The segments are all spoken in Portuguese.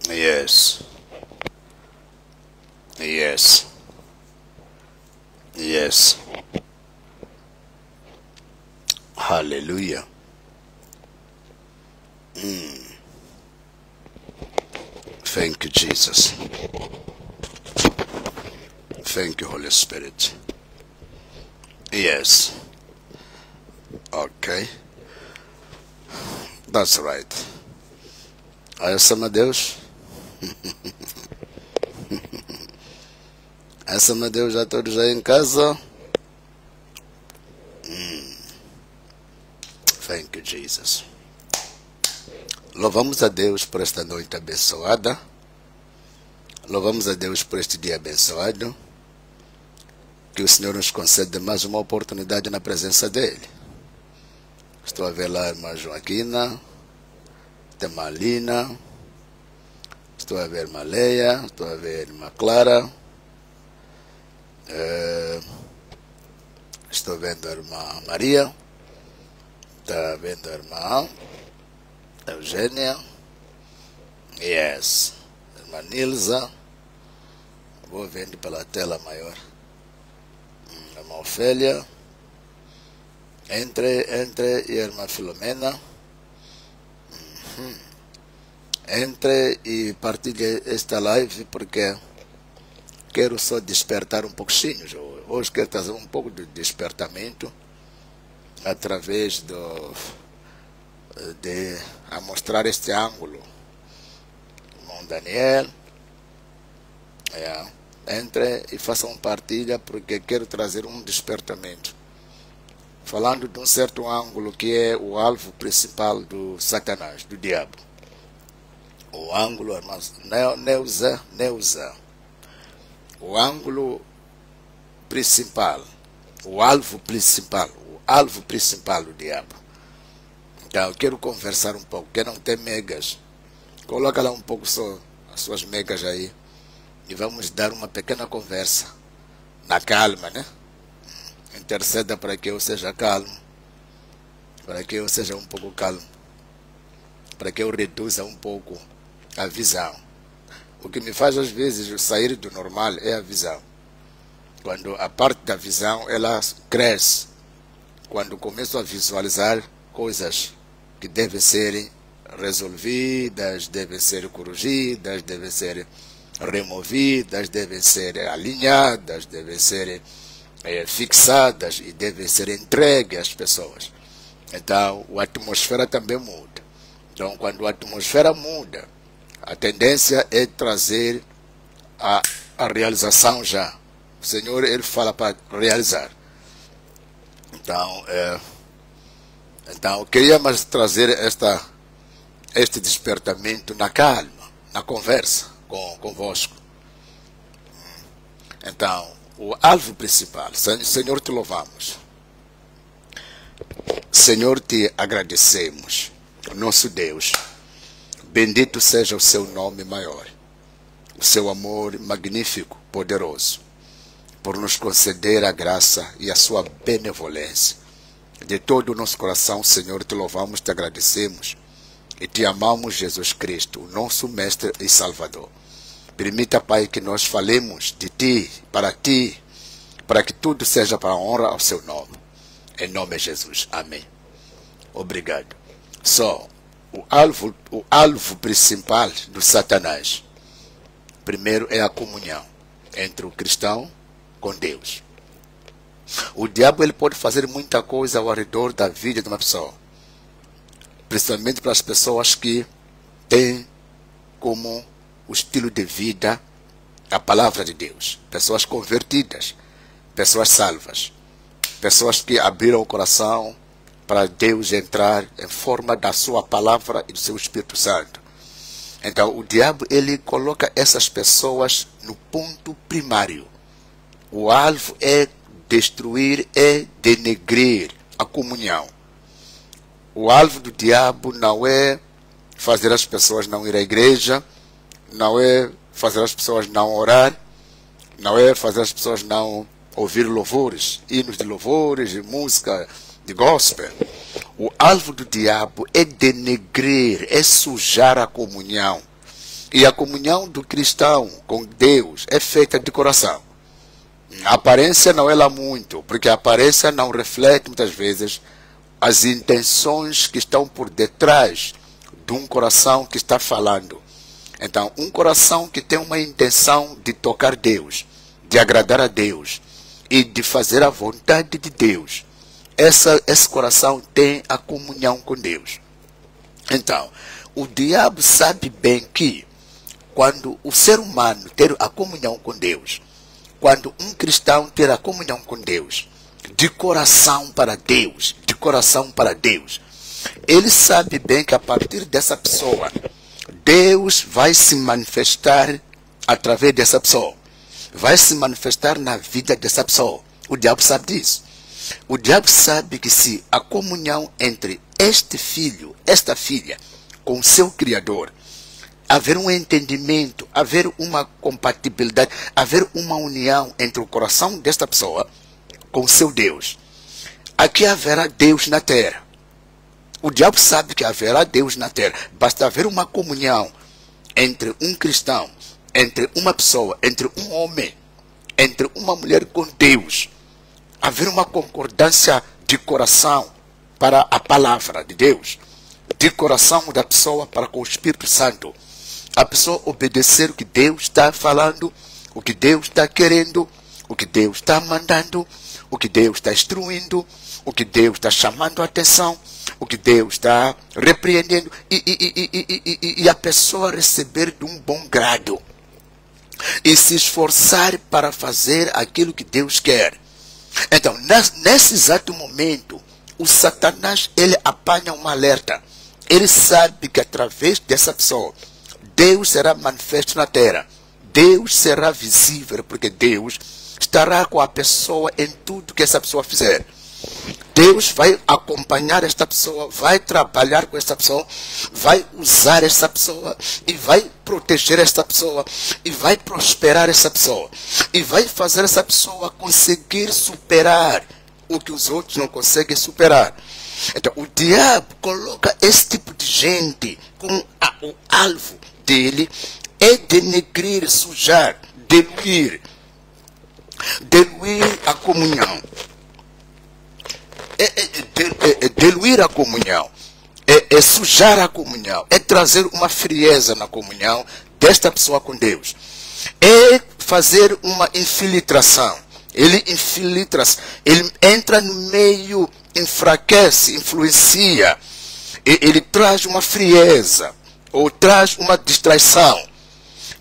Yes. Yes. Yes. Hallelujah. Thank you, Jesus. Thank you, Holy Spirit. Yes. Ok. That's right. Essa é Deus. Essa é Deus, já todos aí em casa. Thank you, Jesus. Louvamos a Deus por esta noite abençoada. Louvamos a Deus por este dia abençoado. Que o Senhor nos conceda mais uma oportunidade na presença dEle. Estou a ver lá a irmã Joaquina, a irmã Lina, estou a ver a irmã Leia, estou a ver a irmã Clara, estou vendo a irmã Maria, está vendo a irmã Eugênia, yes, a irmã Nilza, vou vendo pela tela maior, a irmã Ofélia, entre e a irmã Filomena, entre e partilhe esta live porque quero só despertar um pouquinho. Hoje quero trazer um pouco de despertamento através de mostrar este ângulo. Irmão Daniel, entre e façam partilha porque quero trazer um despertamento. Falando de um certo ângulo que é o alvo principal do Satanás, do diabo. O ângulo, irmã Neuza. O ângulo principal, o alvo principal do diabo. Então, eu quero conversar um pouco. Quem não tem megas, coloca lá um pouco só as suas megas aí e vamos dar uma pequena conversa na calma, né? Interceda para que eu seja calmo, para que eu seja um pouco calmo, para que eu reduza um pouco a visão. O que me faz às vezes sair do normal é a visão. Quando a parte da visão ela cresce, quando começo a visualizar coisas que devem ser resolvidas, devem ser corrigidas, devem ser removidas, devem ser alinhadas, devem ser fixadas e devem ser entregues às pessoas. Então, a atmosfera também muda. Então, quando a atmosfera muda, a tendência é trazer a realização já. O Senhor, Ele fala para realizar. Então, eu queria mais trazer este despertamento na calma, na conversa convosco. Então, o alvo principal, Senhor, te louvamos. Senhor, te agradecemos, nosso Deus. Bendito seja o seu nome maior, o seu amor magnífico, poderoso, por nos conceder a graça e a sua benevolência. De todo o nosso coração, Senhor, te louvamos, te agradecemos e te amamos, Jesus Cristo, o nosso Mestre e Salvador. Permita, Pai, que nós falemos de Ti, para que tudo seja para a honra ao Seu nome. Em nome de Jesus. Amém. Obrigado. O alvo principal do Satanás, primeiro é a comunhão entre o cristão com Deus. O diabo ele pode fazer muita coisa ao redor da vida de uma pessoa, principalmente para as pessoas que têm como o estilo de vida a palavra de Deus, pessoas convertidas, pessoas salvas, pessoas que abriram o coração para Deus entrar em forma da sua palavra e do seu Espírito Santo. Então o diabo ele coloca essas pessoas no ponto primário. O alvo é destruir, é denegrir a comunhão. O alvo do diabo não é fazer as pessoas não ir à igreja, não é fazer as pessoas não orar, não é fazer as pessoas não ouvir louvores, hinos de louvores, de música, de gospel. O alvo do diabo é denegrir, é sujar a comunhão, E a comunhão do cristão com Deus é feita de coração. A aparência não é lá muito, porque a aparência não reflete muitas vezes as intenções que estão por detrás de um coração que está falando. Então, um coração que tem uma intenção de tocar Deus, de agradar a Deus e de fazer a vontade de Deus, esse coração tem a comunhão com Deus. Então, o diabo sabe bem que quando o ser humano ter a comunhão com Deus, quando um cristão ter a comunhão com Deus, de coração para Deus, ele sabe bem que a partir dessa pessoa, Deus vai se manifestar através dessa pessoa, vai se manifestar na vida dessa pessoa. O diabo sabe disso. O diabo sabe que se a comunhão entre este filho, esta filha, com o seu Criador, haver um entendimento, haver uma compatibilidade, haver uma união entre o coração desta pessoa com o seu Deus, aqui haverá Deus na terra. O diabo sabe que haverá Deus na terra. Basta haver uma comunhão entre um cristão, entre uma pessoa, entre um homem, entre uma mulher com Deus. Haver uma concordância de coração para a palavra de Deus, de coração da pessoa para com o Espírito Santo. A pessoa obedecer o que Deus está falando, o que Deus está querendo, o que Deus está mandando, o que Deus está instruindo, o que Deus está chamando a atenção, o que Deus está repreendendo, e a pessoa receber de um bom grado e se esforçar para fazer aquilo que Deus quer. Então, nesse exato momento, o Satanás, ele apanha um alerta. Ele sabe que através dessa pessoa, Deus será manifesto na terra. Deus será visível, porque Deus estará com a pessoa em tudo que essa pessoa fizer. Deus vai acompanhar esta pessoa, vai trabalhar com esta pessoa, vai usar esta pessoa e vai proteger esta pessoa e vai prosperar essa pessoa e vai fazer essa pessoa conseguir superar o que os outros não conseguem superar. Então o diabo coloca esse tipo de gente com o alvo dele é denegrir, sujar, diluir a comunhão. Diluir a comunhão, é sujar a comunhão, é trazer uma frieza na comunhão desta pessoa com Deus, é fazer uma infiltração. Ele infiltra, ele entra no meio, enfraquece, influencia, ele traz uma frieza ou traz uma distração.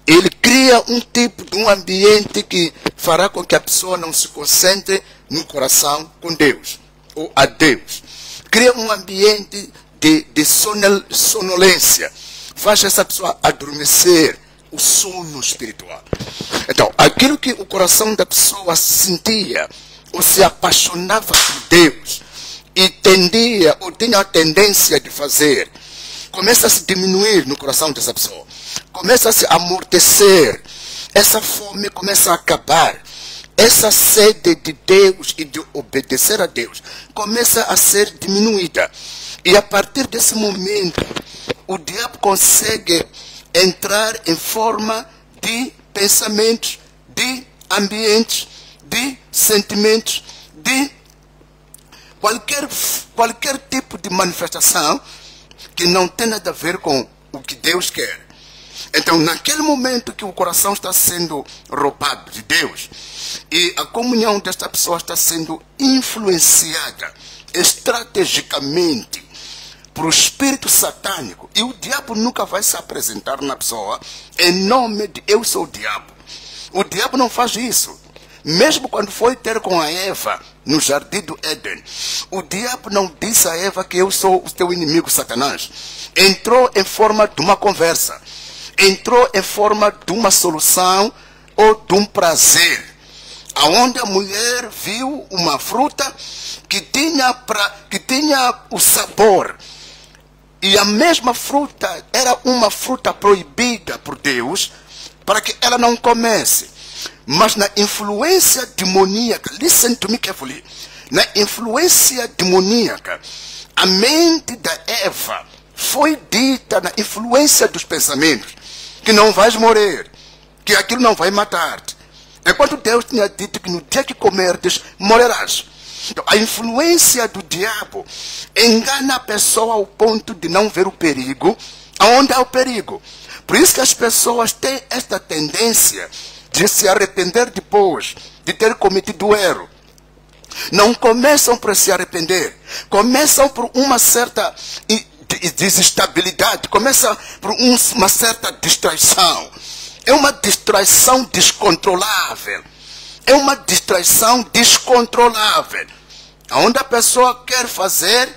Ele cria um tipo de um ambiente que fará com que a pessoa não se concentre no coração com Deus ou a Deus. Cria um ambiente de sonolência. Faz essa pessoa adormecer, o sono espiritual. Então, aquilo que o coração da pessoa sentia ou se apaixonava por Deus e tendia ou tinha a tendência de fazer, começa a se diminuir no coração dessa pessoa. Começa a se amortecer. Essa fome começa a acabar. Essa sede de Deus e de obedecer a Deus começa a ser diminuída. E a partir desse momento, o diabo consegue entrar em forma de pensamentos, de ambientes, de sentimentos, de qualquer tipo de manifestação que não tem nada a ver com o que Deus quer. Então, naquele momento que o coração está sendo roubado de Deus e a comunhão desta pessoa está sendo influenciada estrategicamente por o espírito satânico, e o diabo nunca vai se apresentar na pessoa em nome de eu sou o diabo. O diabo não faz isso. Mesmo quando foi ter com a Eva no jardim do Éden, o diabo não disse a Eva que eu sou o teu inimigo, Satanás. Entrou em forma de uma conversa. Entrou em forma de uma solução ou de um prazer, aonde a mulher viu uma fruta que tinha o sabor, e a mesma fruta era uma fruta proibida por Deus para que ela não comesse. Mas na influência demoníaca, listen to me carefully, na influência demoníaca, a mente da Eva foi dita na influência dos pensamentos que não vais morrer, que aquilo não vai matar-te. Enquanto Deus tinha dito que no dia que comerdes, morrerás. Então, a influência do diabo engana a pessoa ao ponto de não ver o perigo, aonde há o perigo. Por isso que as pessoas têm esta tendência de se arrepender depois de ter cometido o erro. Não começam por se arrepender, começam por uma certa desestabilidade, começa por uma certa distraição. É uma distraição descontrolável. É uma distraição descontrolável. Onde a pessoa quer fazer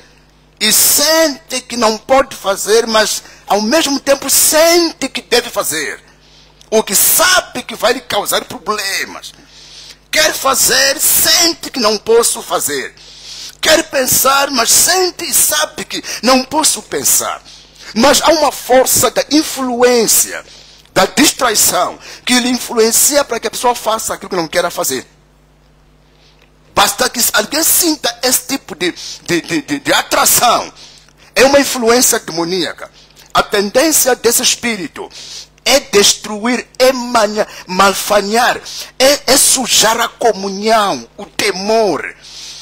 e sente que não pode fazer, mas ao mesmo tempo sente que deve fazer. O que sabe que vai lhe causar problemas. Quer fazer, sente que não posso fazer. Quer pensar, mas sente e sabe que não posso pensar. Mas há uma força da influência, da distraição, que lhe influencia para que a pessoa faça aquilo que não quer fazer. Basta que alguém sinta esse tipo de atração. É uma influência demoníaca. A tendência desse espírito é destruir, é malfanhar, é sujar a comunhão, o temor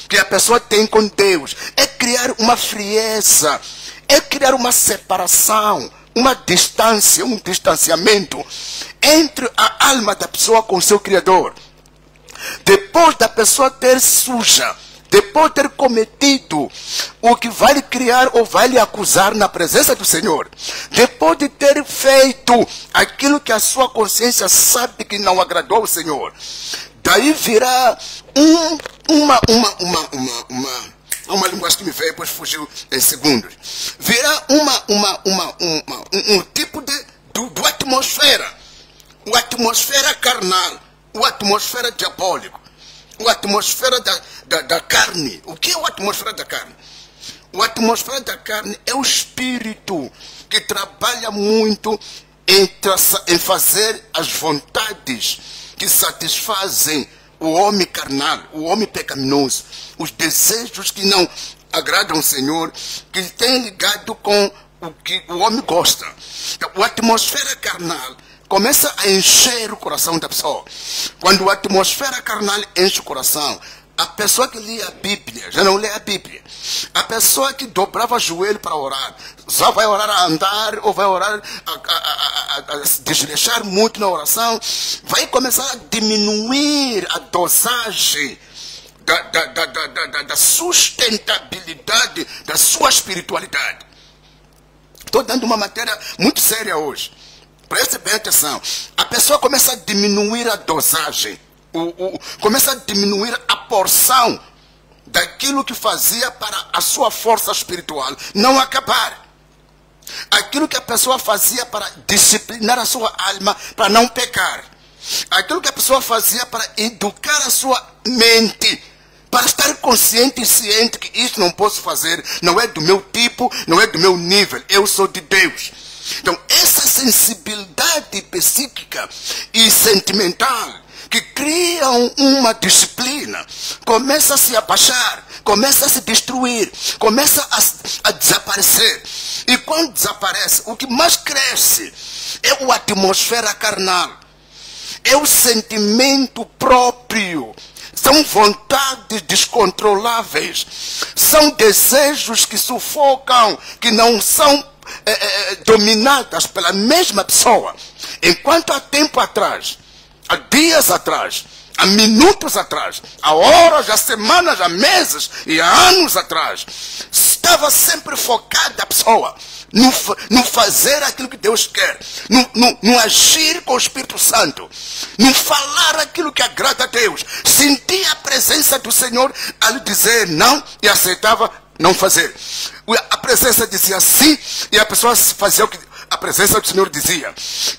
que a pessoa tem com Deus. É criar uma frieza, é criar uma separação, uma distância, um distanciamento entre a alma da pessoa com o seu Criador. Depois da pessoa ter suja, depois de ter cometido o que vai lhe criar ou vai lhe acusar na presença do Senhor, depois de ter feito aquilo que a sua consciência sabe que não agradou ao Senhor, daí virá uma linguagem que me veio, depois fugiu em segundos. Virá um tipo do atmosfera, uma atmosfera carnal, uma atmosfera diabólica, uma atmosfera da carne. O que é a atmosfera da carne? A atmosfera da carne é o espírito que trabalha muito em fazer as vontades que satisfazem o homem carnal, o homem pecaminoso, os desejos que não agradam ao Senhor, que tem ligado com o que o homem gosta. Então, a atmosfera carnal começa a encher o coração da pessoa. Quando a atmosfera carnal enche o coração, a pessoa que lia a Bíblia já não lê a Bíblia. A pessoa que dobrava o joelho para orar, só vai orar a andar ou vai orar a desleixar muito na oração, vai começar a diminuir a dosagem da sustentabilidade da sua espiritualidade. Estou dando uma matéria muito séria hoje. Preste bem atenção. A pessoa começa a diminuir a dosagem, começa a diminuir a porção daquilo que fazia para a sua força espiritual não acabar. Aquilo que a pessoa fazia para disciplinar a sua alma, para não pecar. Aquilo que a pessoa fazia para educar a sua mente, para estar consciente e ciente que isso não posso fazer, não é do meu tipo, não é do meu nível, eu sou de Deus. Então, essa sensibilidade psíquica e sentimental que criam uma disciplina começa a se abaixar, começa a se destruir, começa a desaparecer. E quando desaparece, o que mais cresce é a atmosfera carnal, é o sentimento próprio, são vontades descontroláveis, são desejos que sufocam, que não são dominadas pela mesma pessoa. Enquanto há tempo atrás, há dias atrás, há minutos atrás, há horas, há semanas, há meses e há anos atrás, estava sempre focada a pessoa no fazer aquilo que Deus quer, no agir com o Espírito Santo, no falar aquilo que agrada a Deus, sentia a presença do Senhor a lhe dizer não e aceitava não fazer. A presença dizia sim e a pessoa fazia o que a presença do Senhor dizia.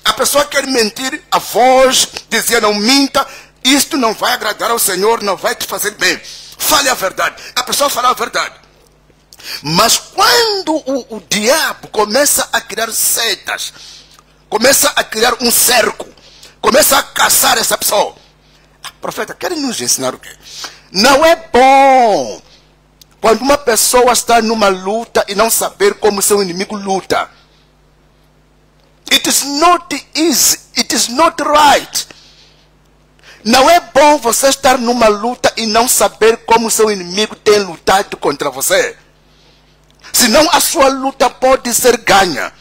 A pessoa quer mentir, a voz dizia não minta, isto não vai agradar ao Senhor, não vai te fazer bem. Fale a verdade. A pessoa fala a verdade. Mas quando o diabo começa a criar setas, começa a criar um cerco, começa a caçar essa pessoa. Profeta, quer nos ensinar o quê? Não é bom quando uma pessoa está numa luta e não saber como seu inimigo luta. It is not easy. It is not right. Não é bom você estar numa luta e não saber como seu inimigo tem lutado contra você. Senão a sua luta pode ser ganha.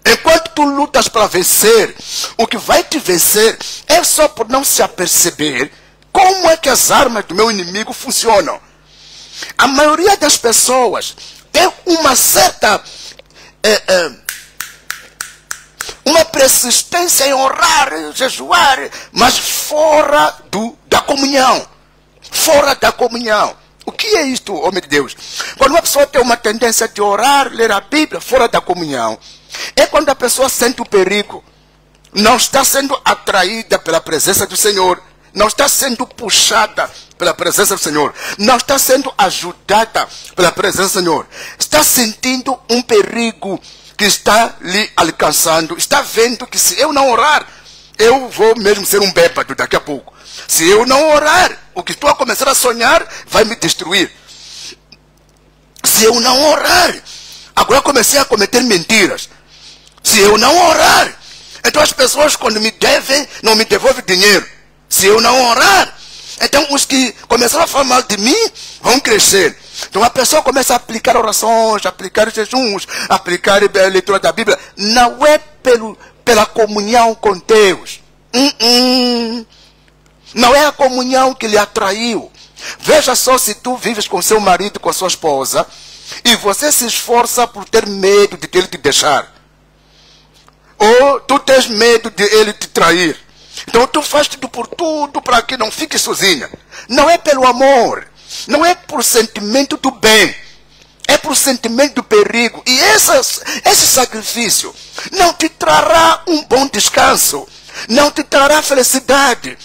Enquanto tu lutas para vencer, o que vai te vencer é só por não se aperceber como é que as armas do meu inimigo funcionam. A maioria das pessoas tem uma certa uma persistência em orar, jejuar, mas fora da comunhão. Fora da comunhão. O que é isto, homem de Deus? Quando uma pessoa tem uma tendência de orar, ler a Bíblia fora da comunhão, é quando a pessoa sente o perigo. Não está sendo atraída pela presença do Senhor. Não está sendo puxada pela presença do Senhor. Não está sendo ajudada pela presença do Senhor. Está sentindo um perigo que está lhe alcançando. Está vendo que se eu não orar, eu vou mesmo ser um bêbado daqui a pouco. Se eu não orar, o que estou a começar a sonhar vai me destruir. Se eu não orar, agora comecei a cometer mentiras. Se eu não orar, então as pessoas quando me devem, não me devolvem dinheiro. Se eu não orar, então os que começaram a falar mal de mim vão crescer. Então a pessoa começa a aplicar orações, aplicar jejuns, aplicar a leitura da Bíblia. Não é pela comunhão com Deus. Não é a comunhão que lhe atraiu. Veja só, se tu vives com seu marido, com sua esposa, e você se esforça por ter medo de ele te deixar. Ou tu tens medo de ele te trair. Então tu faz tudo para que não fique sozinha. Não é pelo amor. Não é por sentimento do bem. É por sentimento do perigo. E esse sacrifício não te trará um bom descanso. Não te trará felicidade.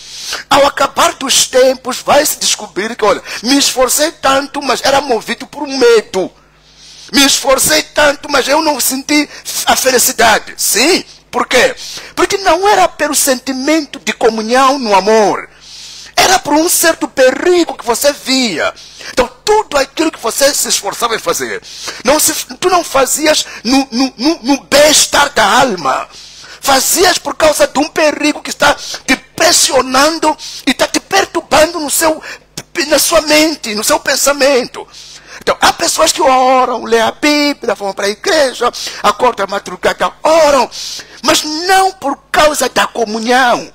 Ao acabar dos tempos, vai se descobrir que, olha, me esforcei tanto, mas era movido por medo. Me esforcei tanto, mas eu não senti a felicidade. Sim, por quê? Porque não era pelo sentimento de comunhão no amor. Era por um certo perigo que você via. Então, tudo aquilo que você se esforçava em fazer, tu não fazias no bem-estar da alma. Fazias por causa de um perigo que está te pressionando e está te perturbando na sua mente, no seu pensamento. Então, há pessoas que oram, lêem a Bíblia, vão para a igreja, acordam à madrugada, oram, mas não por causa da comunhão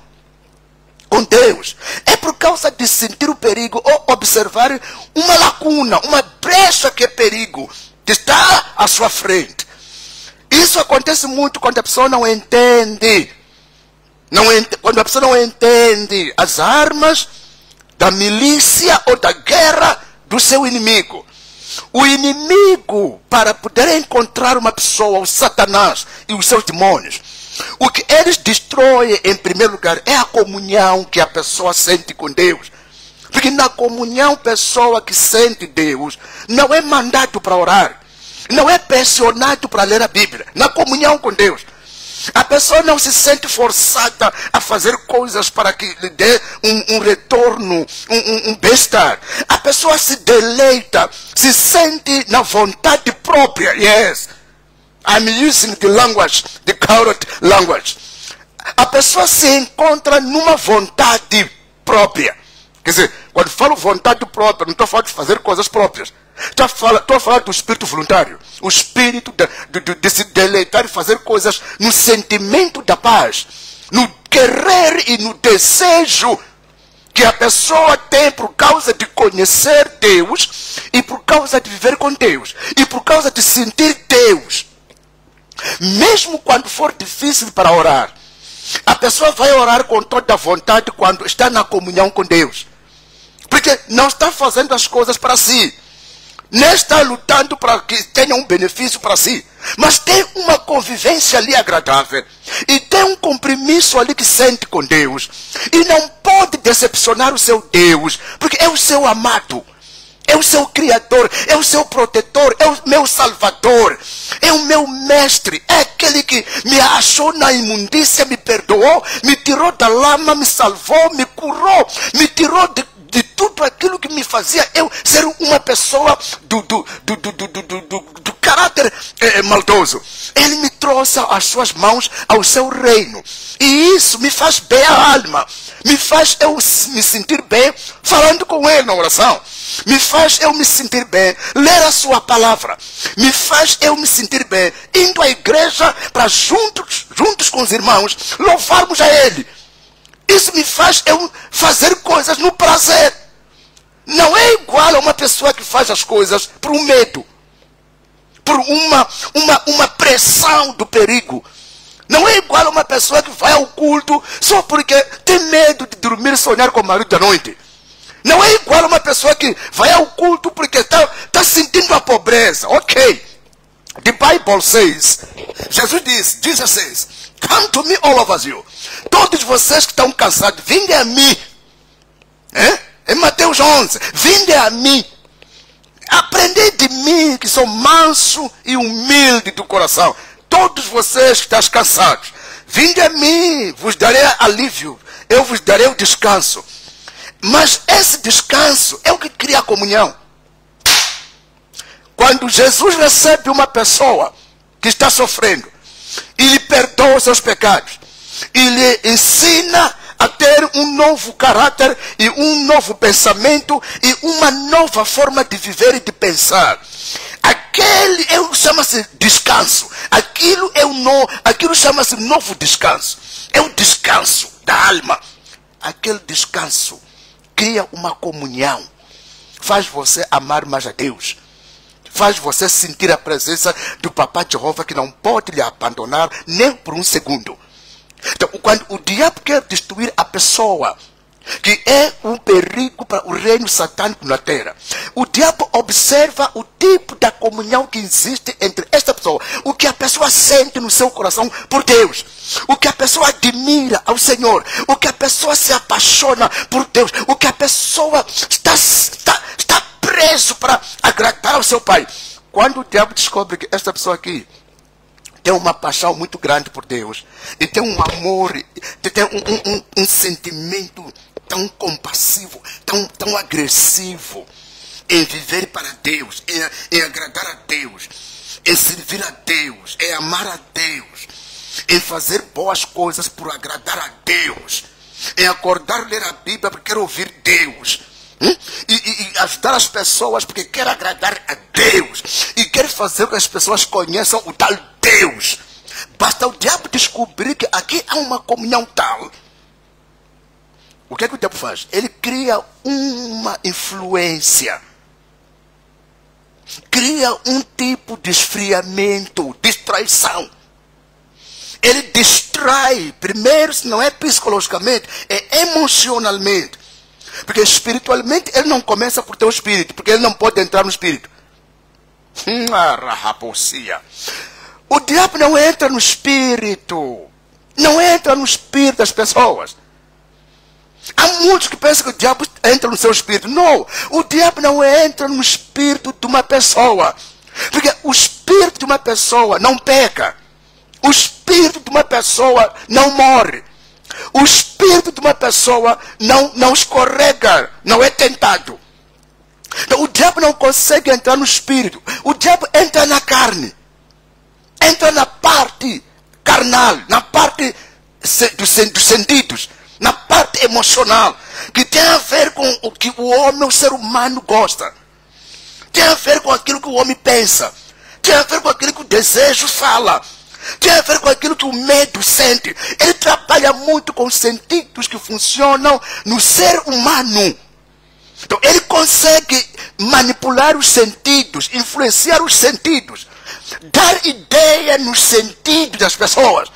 com Deus. É por causa de sentir o perigo ou observar uma lacuna, uma brecha que é perigo, que está à sua frente. Isso acontece muito quando a pessoa não entende. Quando a pessoa não entende as armas da milícia ou da guerra do seu inimigo. O inimigo, para poder encontrar uma pessoa, o Satanás e os seus demônios, o que eles destroem em primeiro lugar é a comunhão que a pessoa sente com Deus. Porque na comunhão, pessoa que sente Deus não é mandado para orar. Não é pressionado para ler a Bíblia. Na comunhão com Deus. A pessoa não se sente forçada a fazer coisas para que lhe dê um retorno, um bem-estar. A pessoa se deleita, se sente na vontade própria. Yes. I'm using the language, the current language. A pessoa se encontra numa vontade própria. Quer dizer, quando falo vontade própria, não estou falando de fazer coisas próprias. Estou a falar do espírito voluntário. O espírito de se deleitar e fazer coisas no sentimento da paz. No querer e no desejo que a pessoa tem por causa de conhecer Deus e por causa de viver com Deus e por causa de sentir Deus. Mesmo quando for difícil para orar, a pessoa vai orar com toda a vontade quando está na comunhão com Deus. Porque não está fazendo as coisas para si. Nem está lutando para que tenha um benefício para si. Mas tem uma convivência ali agradável. E tem um compromisso ali que sente com Deus. E não pode decepcionar o seu Deus. Porque é o seu amado. É o seu Criador. É o seu protetor. É o meu Salvador. É o meu mestre. É aquele que me achou na imundícia, me perdoou, me tirou da lama, me salvou, me curou, me tirou de tudo aquilo que me fazia eu ser uma pessoa do caráter maldoso. Ele me trouxe às suas mãos, ao seu reino. E isso me faz bem a alma. Me faz eu me sentir bem falando com ele na oração. Me faz eu me sentir bem ler a sua palavra. Me faz eu me sentir bem indo à igreja para juntos com os irmãos louvarmos a ele. Isso me faz eu fazer coisas no prazer. Não é igual a uma pessoa que faz as coisas por um medo, por uma pressão do perigo. Não é igual a uma pessoa que vai ao culto só porque tem medo de dormir e sonhar com o marido da noite. Não é igual a uma pessoa que vai ao culto porque está sentindo a pobreza. Ok. The Bible says, Jesus says, come to me all of you. Todos vocês que estão cansados, vinde a mim. Em Mateus 11, vinde a mim. Aprendei de mim que sou manso e humilde do coração. Todos vocês que estão cansados, vinde a mim, vos darei alívio. Eu vos darei o descanso. Mas esse descanso é o que cria a comunhão. Quando Jesus recebe uma pessoa que está sofrendo e lhe perdoa os seus pecados e lhe ensina a ter um novo caráter e um novo pensamento e uma nova forma de viver e de pensar, aquele chama-se descanso. Aquilo chama-se novo descanso. É o descanso da alma. Aquele descanso cria uma comunhão. Faz você amar mais a Deus. Faz você sentir a presença do Papai Jeová que não pode lhe abandonar nem por um segundo. Então, quando o diabo quer destruir a pessoa, que é um perigo para o reino satânico na terra, o diabo observa o tipo da comunhão que existe entre esta pessoa, o que a pessoa sente no seu coração por Deus, o que a pessoa admira ao Senhor, o que a pessoa se apaixona por Deus, o que a pessoa está preso para agradar ao seu Pai. Quando o diabo descobre que esta pessoa aqui tem uma paixão muito grande por Deus, e tem um amor, tem um sentimento tão compassivo, tão agressivo em viver para Deus, em agradar a Deus, em servir a Deus, em amar a Deus, em fazer boas coisas por agradar a Deus, em acordar, ler a Bíblia porque quer ouvir Deus, e ajudar as pessoas porque quer agradar a Deus, e quer fazer com que as pessoas conheçam o tal Deus. Basta o diabo descobrir que aqui há uma comunhão tal. O que é que o diabo faz? Ele cria uma influência, cria um tipo de esfriamento, distraição. Ele distrai, primeiro, se não é psicologicamente, é emocionalmente. Porque espiritualmente ele não começa por ter o espírito, porque ele não pode entrar no espírito. O diabo não entra no espírito. Não entra no espírito das pessoas. Há muitos que pensam que o diabo entra no seu espírito. Não, o diabo não entra no espírito de uma pessoa. Porque o espírito de uma pessoa não peca. O espírito de uma pessoa não morre. O espírito de uma pessoa não escorrega, não é tentado. Então, o diabo não consegue entrar no espírito. O diabo entra na carne. Entra na parte carnal, na parte dos sentidos, na parte emocional, que tem a ver com o que o homem, o ser humano gosta. Tem a ver com aquilo que o homem pensa. Tem a ver com aquilo que o desejo fala. Tem a ver com aquilo que o medo sente. Ele trabalha muito com os sentidos que funcionam no ser humano. Então, ele consegue manipular os sentidos, influenciar os sentidos, dar ideia nos sentidos das pessoas,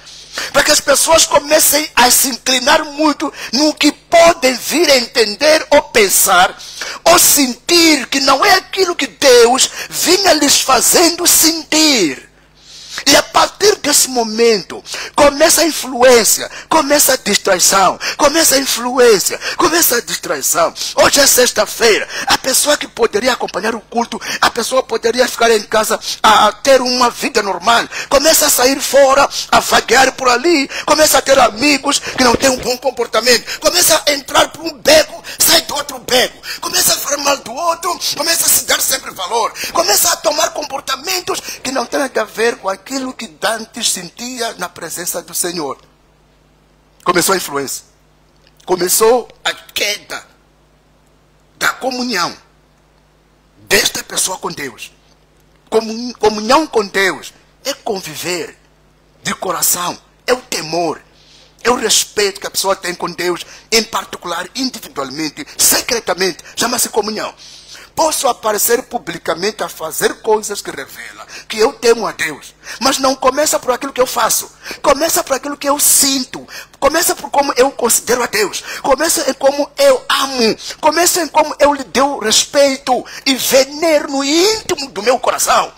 para que as pessoas comecem a se inclinar muito no que podem vir a entender ou pensar, ou sentir que não é aquilo que Deus vinha lhes fazendo sentir. E a partir desse momento, começa a influência, começa a distração, começa a influência, começa a distração. Hoje é sexta-feira, a pessoa que poderia acompanhar o culto, a pessoa poderia ficar em casa a ter uma vida normal, começa a sair fora, a vaguear por ali, começa a ter amigos que não têm um bom comportamento, começa a entrar por um beco, sai do outro beco, começa a falar mal do outro, começa a se dar sempre valor, começa a tomar comportamentos que não têm nada a ver com aquilo que Dante sentia na presença do Senhor. Começou a influência, começou a queda da comunhão desta pessoa com Deus. Comunhão com Deus é conviver de coração, é o temor, é o respeito que a pessoa tem com Deus, em particular, individualmente, secretamente, chama-se comunhão. Posso aparecer publicamente a fazer coisas que revelam que eu temo a Deus, mas não começa por aquilo que eu faço, começa por aquilo que eu sinto, começa por como eu considero a Deus, começa em como eu amo, começa em como eu lhe dou respeito e venero no íntimo do meu coração.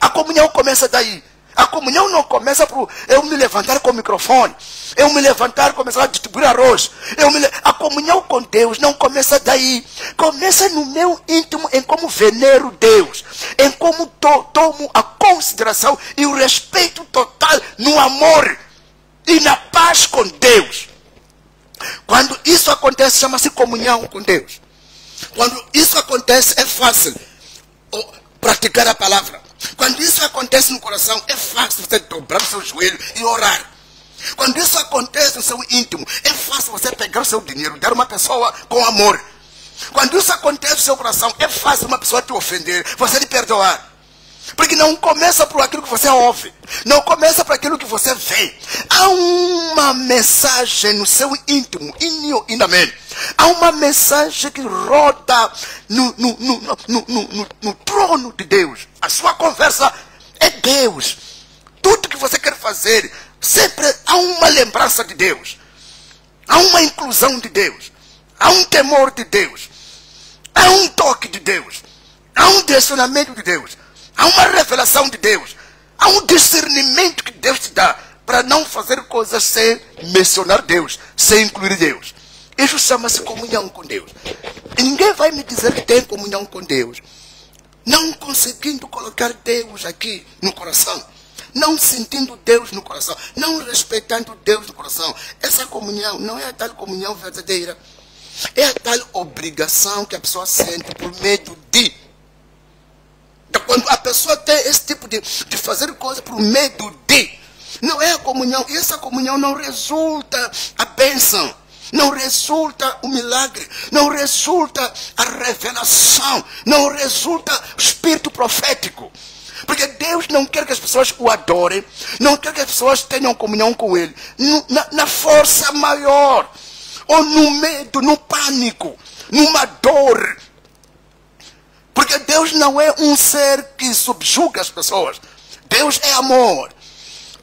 A comunhão começa daí. A comunhão não começa por eu me levantar com o microfone, eu me levantar e começar a distribuir arroz. A comunhão com Deus não começa daí. Começa no meu íntimo, em como venero Deus, em como tomo a consideração e o respeito total no amor e na paz com Deus. Quando isso acontece, chama-se comunhão com Deus. Quando isso acontece, é fácil praticar a palavra. Quando isso acontece no coração, é fácil você dobrar o seu joelho e orar. Quando isso acontece no seu íntimo, é fácil você pegar o seu dinheiro, dar uma pessoa com amor. Quando isso acontece no seu coração, é fácil uma pessoa te ofender, você lhe perdoar. Porque não começa por aquilo que você ouve, não começa por aquilo que você vê. Há uma mensagem no seu íntimo, inamente. Há uma mensagem que roda no trono de Deus. A sua conversa é Deus. Tudo que você quer fazer, sempre há uma lembrança de Deus. Há uma inclusão de Deus. Há um temor de Deus. Há um toque de Deus. Há um direcionamento de Deus. Há uma revelação de Deus. Há um discernimento que Deus te dá para não fazer coisas sem mencionar Deus, sem incluir Deus. Isso chama-se comunhão com Deus. E ninguém vai me dizer que tem comunhão com Deus não conseguindo colocar Deus aqui no coração, não sentindo Deus no coração, não respeitando Deus no coração. Essa comunhão não é a tal comunhão verdadeira. É a tal obrigação que a pessoa sente por medo de. Então, quando a pessoa tem esse tipo de fazer coisa por medo de, não é a comunhão. E essa comunhão não resulta a bênção, não resulta o milagre, não resulta a revelação, não resulta o espírito profético. Porque Deus não quer que as pessoas o adorem, não quer que as pessoas tenham comunhão com Ele na força maior, ou no medo, no pânico, numa dor. Porque Deus não é um ser que subjuga as pessoas. Deus é amor.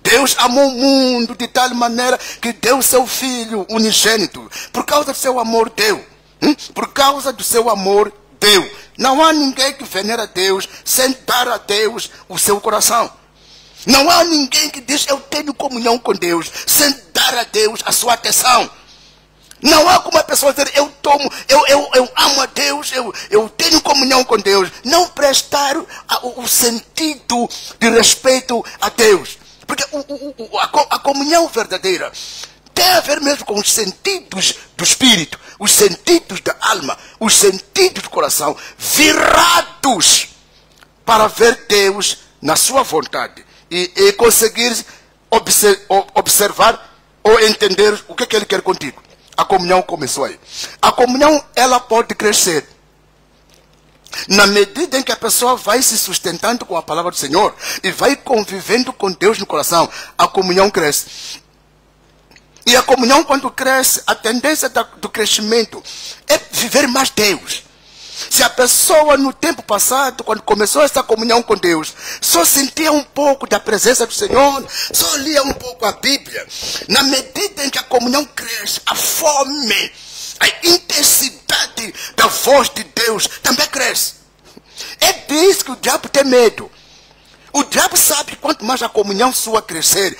Deus amou o mundo de tal maneira que deu seu Filho unigênito. Por causa do seu amor deu. Por causa do seu amor deu. Não há ninguém que venera Deus sem dar a Deus o seu coração. Não há ninguém que diz eu tenho comunhão com Deus sem dar a Deus a sua atenção. Não há como a pessoa dizer eu amo a Deus, eu tenho comunhão com Deus. Não prestar o sentido de respeito a Deus. Porque a comunhão verdadeira tem a ver mesmo com os sentidos do espírito, os sentidos da alma, os sentidos do coração, virados para ver Deus na sua vontade e conseguir observar ou entender o que Ele quer contigo. A comunhão começou aí. A comunhão, ela pode crescer na medida em que a pessoa vai se sustentando com a palavra do Senhor e vai convivendo com Deus no coração. A comunhão cresce. E a comunhão, quando cresce, a tendência do crescimento é viver mais Deus. Se a pessoa no tempo passado, quando começou essa comunhão com Deus, só sentia um pouco da presença do Senhor, só lia um pouco a Bíblia, na medida em que a comunhão cresce, a fome, a intensidade da voz de Deus também cresce. É disso que o diabo tem medo. O diabo sabe que quanto mais a comunhão sua crescer,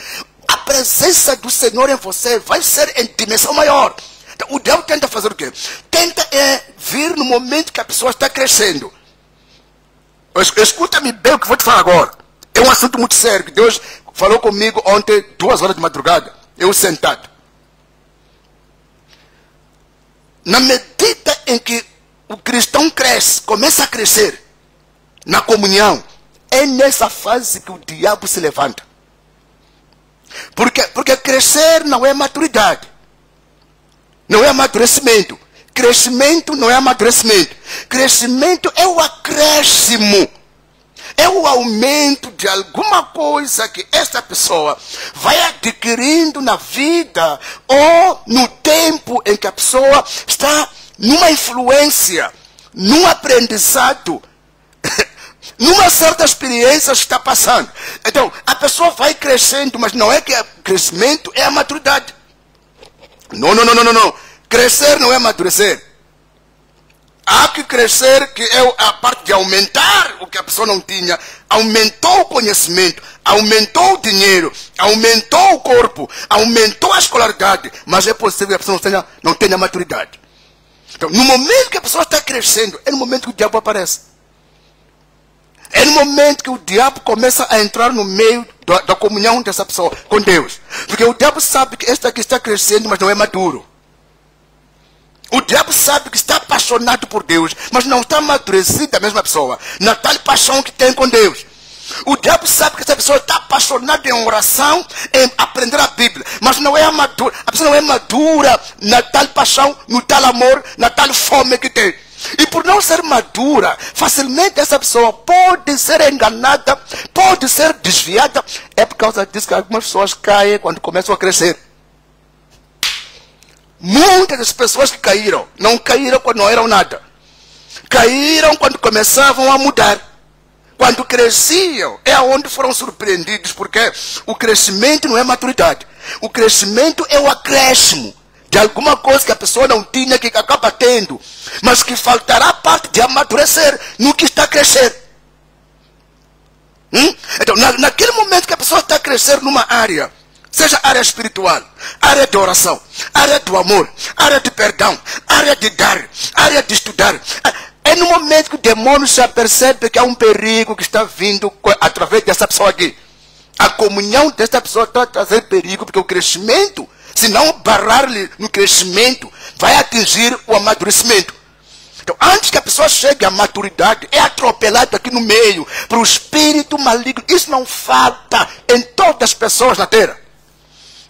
a presença do Senhor em você vai ser em dimensão maior. Então, o diabo tenta fazer o quê? Tenta vir no momento que a pessoa está crescendo. Escuta-me bem o que vou te falar agora. É um assunto muito sério, que Deus falou comigo ontem, 2 horas de madrugada, eu sentado. Na medida em que o cristão cresce, começa a crescer na comunhão, é nessa fase que o diabo se levanta. Porque crescer não é maturidade. Não é amadurecimento. Crescimento não é amadurecimento. Crescimento é o acréscimo. É o aumento de alguma coisa que esta pessoa vai adquirindo na vida ou no tempo em que a pessoa está numa influência, num aprendizado, numa certa experiência que está passando. Então, a pessoa vai crescendo, mas não é que o crescimento é a maturidade. Não. Crescer não é amadurecer. Há que crescer, que é a parte de aumentar o que a pessoa não tinha. Aumentou o conhecimento, aumentou o dinheiro, aumentou o corpo, aumentou a escolaridade. Mas é possível que a pessoa não tenha maturidade. Então, no momento que a pessoa está crescendo, é no momento que o diabo aparece. É no momento que o diabo começa a entrar no meio da comunhão dessa pessoa com Deus. Porque o diabo sabe que esta aqui está crescendo, mas não é maduro. O diabo sabe que está apaixonado por Deus, mas não está amadurecido a mesma pessoa. Na tal paixão que tem com Deus. O diabo sabe que essa pessoa está apaixonada em oração, em aprender a Bíblia, mas não é madura. A pessoa não é madura na tal paixão, no tal amor, na tal fome que tem. E por não ser madura, facilmente essa pessoa pode ser enganada, pode ser desviada. É por causa disso que algumas pessoas caem quando começam a crescer. Muitas das pessoas que caíram, não caíram quando não eram nada. Caíram quando começavam a mudar. Quando cresciam, é onde foram surpreendidos, porque o crescimento não é maturidade. O crescimento é o acréscimo de alguma coisa que a pessoa não tinha, que acaba tendo, mas que faltará parte de amadurecer no que está a crescer. Então, naquele momento que a pessoa está a crescer numa área, seja área espiritual, área de oração, área do amor, área de perdão, área de dar, área de estudar, é no momento que o demônio já percebe que há um perigo que está vindo através dessa pessoa aqui. A comunhão dessa pessoa está a trazer perigo, porque o crescimento, se não barrar-lhe no crescimento, vai atingir o amadurecimento. Então, antes que a pessoa chegue à maturidade, é atropelado aqui no meio, para o espírito maligno. Isso não falta em todas as pessoas na terra.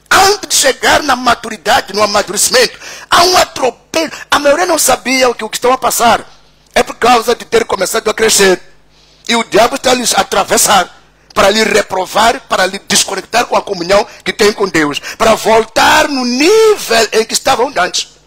Antes de chegar na maturidade, no amadurecimento, há um atropelo. A maioria não sabia o que estão a passar. É por causa de ter começado a crescer. E o diabo está a lhes atravessar, para lhe reprovar, para lhe desconectar com a comunhão que tem com Deus, para voltar no nível em que estavam antes.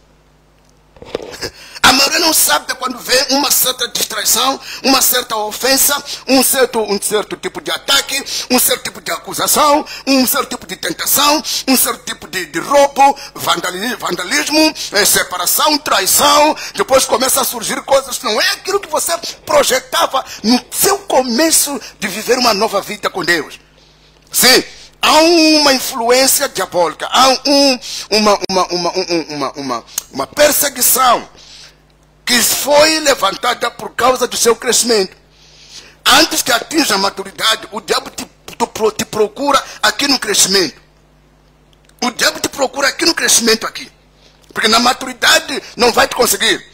A maioria não sabe que quando vê uma certa distração, uma certa ofensa, um certo tipo de ataque, um certo tipo de acusação, um certo tipo de tentação, um certo tipo de roubo, vandalismo, separação, traição, depois começa a surgir coisas que não é aquilo que você projetava no seu começo de viver uma nova vida com Deus. Sim. Há uma influência diabólica, há uma perseguição que foi levantada por causa do seu crescimento. Antes que atinja a maturidade, o diabo te procura aqui no crescimento. O diabo te procura aqui no crescimento aqui. Porque na maturidade não vai te conseguir.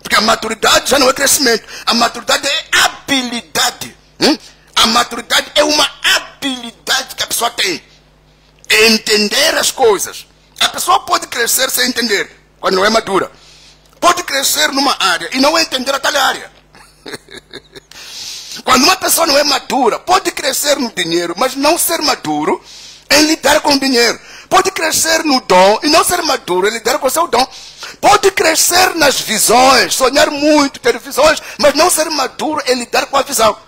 Porque a maturidade já não é crescimento. A maturidade é habilidade. A maturidade é uma habilidade que a pessoa tem. É entender as coisas. A pessoa pode crescer sem entender, quando não é madura. Pode crescer numa área e não entender a tal área. Quando uma pessoa não é madura, pode crescer no dinheiro, mas não ser maduro em lidar com o dinheiro. Pode crescer no dom e não ser maduro em lidar com o seu dom. Pode crescer nas visões, sonhar muito, ter visões, mas não ser maduro em lidar com a visão.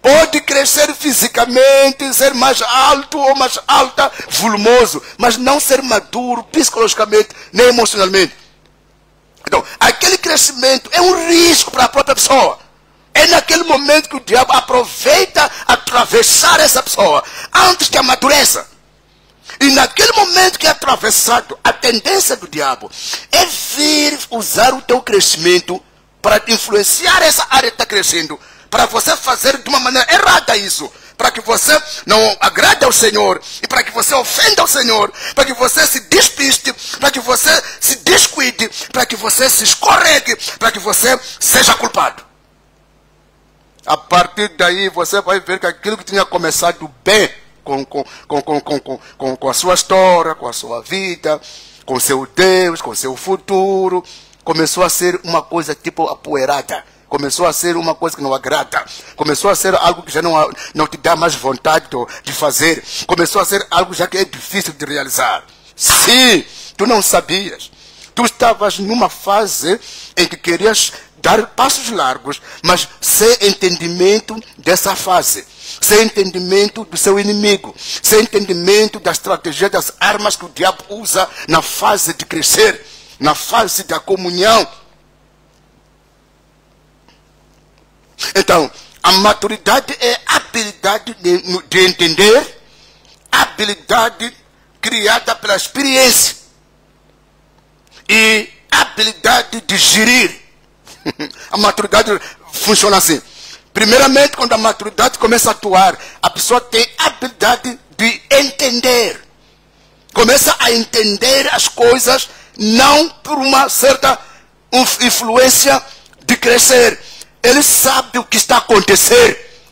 Pode crescer fisicamente, ser mais alto ou mais alta, volumoso, mas não ser maduro psicologicamente nem emocionalmente. Então, aquele crescimento é um risco para a própria pessoa. É É naquele momento que o diabo aproveita atravessar essa pessoa antes que amadureça. E naquele momento que é atravessado, a tendência do diabo é vir usar o teu crescimento para te influenciar essa área que está crescendo, para você fazer de uma maneira errada isso, para que você não agrade ao Senhor, e para que você ofenda ao Senhor, para que você se despiste, para que você se descuide, para que você se escorregue, para que você seja culpado. A partir daí você vai ver que aquilo que tinha começado bem com a sua história, com a sua vida, com seu Deus, com seu futuro, começou a ser uma coisa tipo apoeirada. Começou a ser uma coisa que não agrada. Começou a ser algo que já não te dá mais vontade de fazer. Começou a ser algo já que é difícil de realizar. Sim, tu não sabias. Tu estavas numa fase em que querias dar passos largos, mas sem entendimento dessa fase. Sem entendimento do seu inimigo. Sem entendimento da estratégia, das armas que o diabo usa na fase de crescer. Na fase da comunhão. Então, a maturidade é a habilidade de entender, a habilidade criada pela experiência e a habilidade de gerir. A maturidade funciona assim. Primeiramente, quando a maturidade começa a atuar, a pessoa tem a habilidade de entender. Começa a entender as coisas não por uma certa influência de crescer. Ele sabe o que está a acontecer.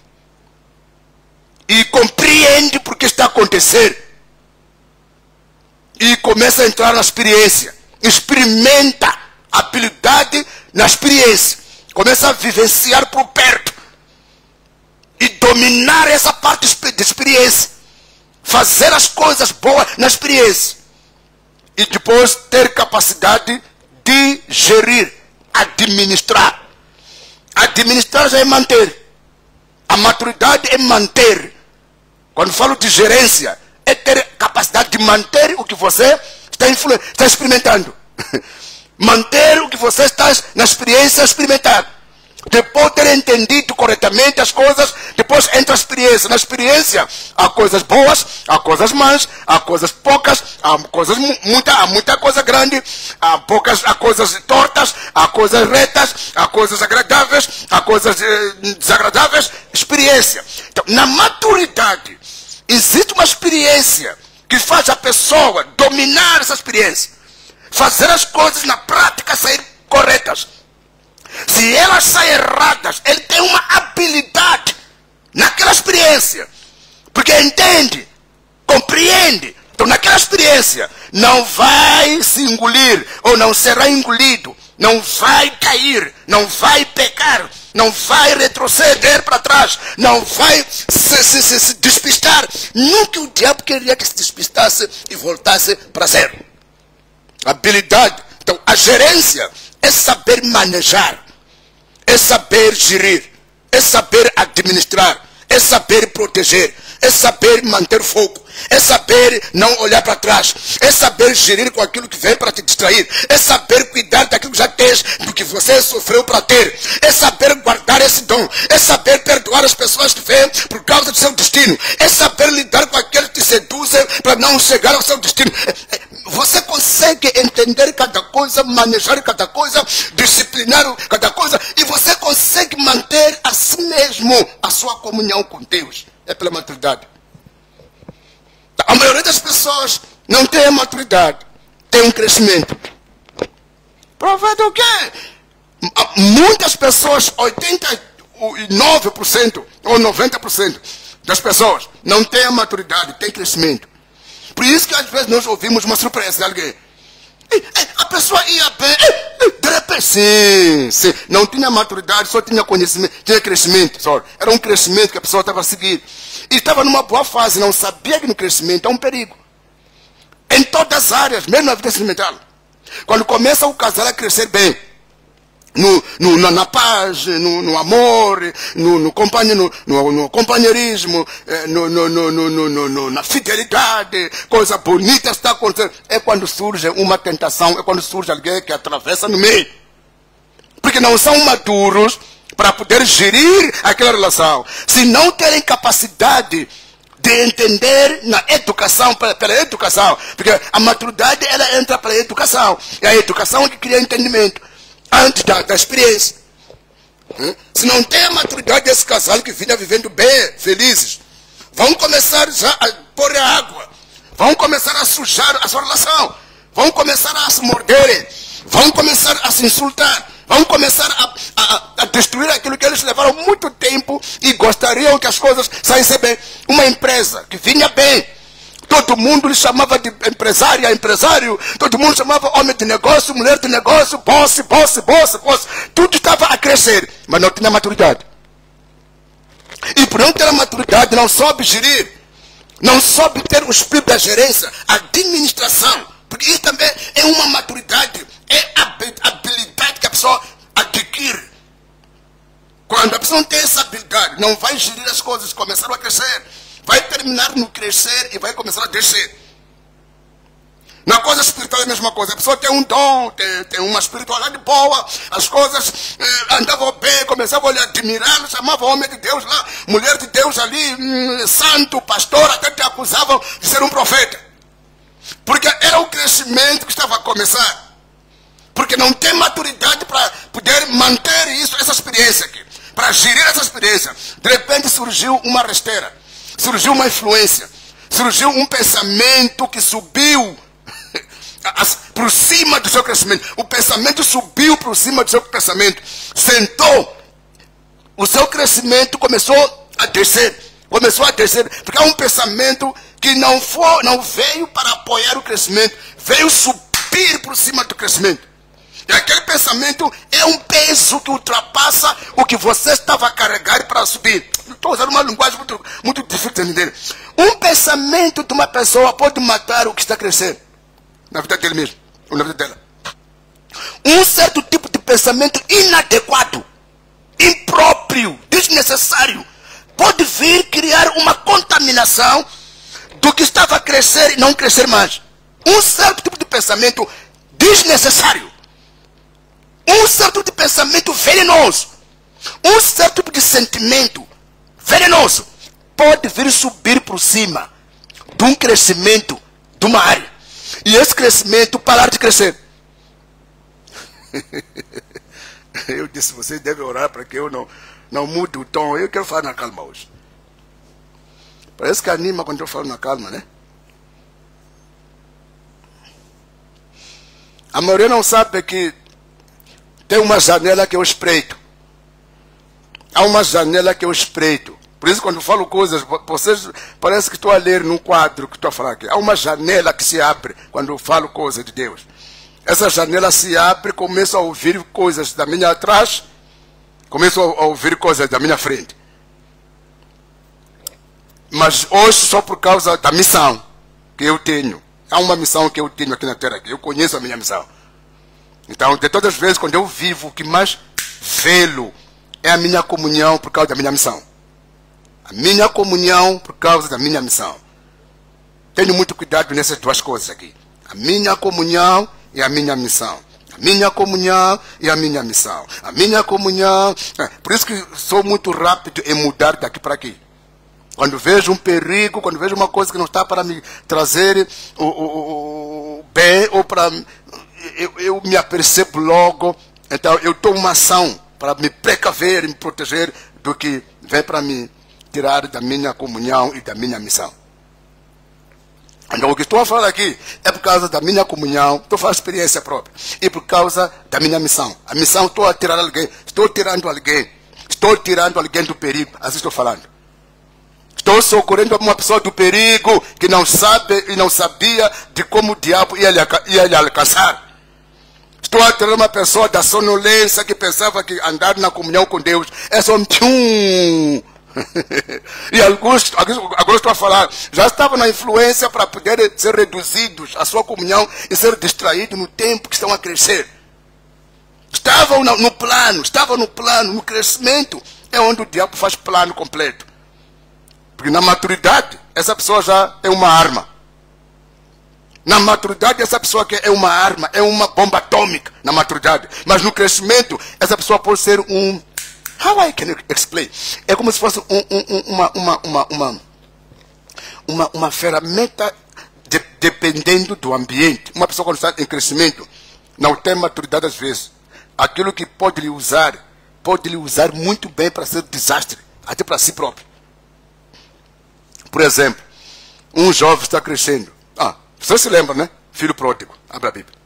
E compreende por que está a acontecer. E começa a entrar na experiência. Experimenta a habilidade na experiência. Começa a vivenciar por perto. E dominar essa parte de experiência. Fazer as coisas boas na experiência. E depois ter capacidade de gerir, administrar. Administrar já é manter. A maturidade é manter. Quando falo de gerência, é ter capacidade de manter o que você está experimentando. Manter o que você está na experiência a experimentar. Depois de ter entendido corretamente as coisas, depois entra a experiência. Na experiência há coisas boas, há coisas más, há coisas poucas, há muita coisa grande, há coisas tortas, há coisas retas, há coisas agradáveis, há coisas desagradáveis. Experiência. Então, na maturidade, existe uma experiência que faz a pessoa dominar essa experiência. Fazer as coisas na prática sair corretas. Se elas saem erradas, ele tem uma habilidade naquela experiência. Porque entende, compreende. Então naquela experiência não vai se engolir ou não será engolido. Não vai cair, não vai pecar, não vai retroceder para trás, não vai se despistar. Nunca o diabo queria que se despistasse e voltasse para zero. Habilidade. Então a gerência é saber manejar, é saber gerir, é saber administrar, é saber proteger, é saber manter fogo, é saber não olhar para trás, é saber gerir com aquilo que vem para te distrair, é saber cuidar daquilo que já tens, do que você sofreu para ter, é saber guardar esse dom, é saber perdoar as pessoas que vêm por causa do seu destino, é saber lidar com aqueles que te seduzem para não chegar ao seu destino. Você consegue entender cada coisa, manejar cada coisa, disciplinar cada coisa, e você consegue manter a si mesmo a sua comunhão com Deus. É pela maturidade. A maioria das pessoas não tem a maturidade, tem um crescimento. Prova do quê? Muitas pessoas, 89% ou 90% das pessoas não têm a maturidade, tem crescimento. Por isso que às vezes nós ouvimos uma surpresa de alguém. A pessoa ia bem, de repente, sim, não tinha maturidade, só tinha conhecimento, tinha crescimento. Só. Era um crescimento que a pessoa estava a seguir. E estava numa boa fase, não sabia que no crescimento é um perigo. Em todas as áreas, mesmo na vida sentimental. Quando começa o casal a crescer bem, na paz, no amor, no companheirismo, na fidelidade, coisa bonita está acontecendo. É quando surge uma tentação, é quando surge alguém que atravessa no meio. Porque não são maduros para poder gerir aquela relação. Se não terem capacidade de entender na educação, pela educação, porque a maturidade ela entra pela educação. É a educação que cria entendimento antes da experiência. Se não tem a maturidade desse casal que vinha vivendo bem, felizes, vão começar já a pôr a água, vão começar a sujar a sua relação, vão começar a se morderem, vão começar a se insultar, vão começar a destruir aquilo que eles levaram muito tempo e gostariam que as coisas saíssem bem. Uma empresa que vinha bem, todo mundo lhe chamava de empresária, empresário, todo mundo chamava homem de negócio, mulher de negócio, boss. Tudo estava a crescer, mas não tinha maturidade. E por não ter a maturidade, não soube gerir, não soube ter o espírito da gerência, a administração, porque isso também é uma maturidade, é a habilidade que a pessoa adquire. Quando a pessoa não tem essa habilidade, não vai gerir as coisas, começaram a crescer, vai terminar no crescer e vai começar a descer. Na coisa espiritual é a mesma coisa. A pessoa tem um dom, tem uma espiritualidade boa, as coisas andavam bem, começavam a lhe admirar, chamavam homem de Deus lá, mulher de Deus ali, santo, pastor, até te acusavam de ser um profeta. Porque era o crescimento que estava a começar. Porque não tem maturidade para poder manter isso, essa experiência aqui. Para gerir essa experiência. De repente surgiu uma rasteira, surgiu uma influência, surgiu um pensamento que subiu por cima do seu crescimento. O pensamento subiu por cima do seu pensamento, sentou, o seu crescimento começou a descer, porque é um pensamento que não veio para apoiar o crescimento, veio subir por cima do crescimento. E aquele pensamento é um peso que ultrapassa o que você estava a carregar para subir. Estou usando uma linguagem muito difícil de entender. Um pensamento de uma pessoa pode matar o que está crescendo na vida dele mesmo, ou na vida dela. Um certo tipo de pensamento inadequado, impróprio, desnecessário, pode vir criar uma contaminação do que estava a crescer e não crescer mais. Um certo tipo de pensamento desnecessário, um certo tipo de pensamento venenoso, um certo tipo de sentimento venenoso pode vir subir por cima de um crescimento de uma área. E esse crescimento parar de crescer. Eu disse, vocês devem orar para que eu não mude o tom. Eu quero falar na calma hoje. Parece que anima quando eu falo na calma, né? A maioria não sabe que tem uma janela que eu espreito. Há uma janela que eu espreito. Por isso, quando eu falo coisas, vocês parece que estou a ler num quadro que estou a falar aqui. Há uma janela que se abre quando eu falo coisas de Deus. Essa janela se abre, começo a ouvir coisas da minha atrás, começo a ouvir coisas da minha frente. Mas hoje, só por causa da missão que eu tenho. Há uma missão que eu tenho aqui na terra, eu conheço a minha missão. Então, de todas as vezes, quando eu vivo, o que mais velo é a minha comunhão por causa da minha missão. A minha comunhão por causa da minha missão. Tenho muito cuidado nessas duas coisas aqui. A minha comunhão e a minha missão. A minha comunhão e a minha missão. A minha comunhão. Por isso que sou muito rápido em mudar daqui para aqui. Quando vejo um perigo, quando vejo uma coisa que não está para me trazer o bem, ou para... Eu me apercebo logo. Então eu tomo uma ação para me precaver e me proteger do que vem para mim tirar da minha comunhão e da minha missão. Então o que estou a falar aqui é por causa da minha comunhão, estou falando experiência própria, e por causa da minha missão. A missão, estou a tirar alguém, estou tirando alguém do perigo, assim estou falando. Estou socorrendo uma pessoa do perigo que não sabe e não sabia de como o diabo ia lhe alcançar. Estou a tirar uma pessoa da sonolência que pensava que andar na comunhão com Deus é só um tchum. E alguns, agora estou a falar, já estavam na influência para poder ser reduzidos a sua comunhão e ser distraídos no tempo que estão a crescer. Estavam no plano, no crescimento, é onde o diabo faz plano completo. Porque na maturidade, essa pessoa já é uma arma. Na maturidade, essa pessoa que é uma arma, é uma bomba atômica na maturidade. Mas no crescimento, essa pessoa pode ser um How I can explain? É como se fosse uma ferramenta dependendo do ambiente. Uma pessoa quando está em crescimento, não tem maturidade às vezes. Aquilo que pode lhe usar muito bem para ser desastre, até para si próprio. Por exemplo, um jovem está crescendo. Você se lembra, né? Filho pródigo. Abra a Bíblia.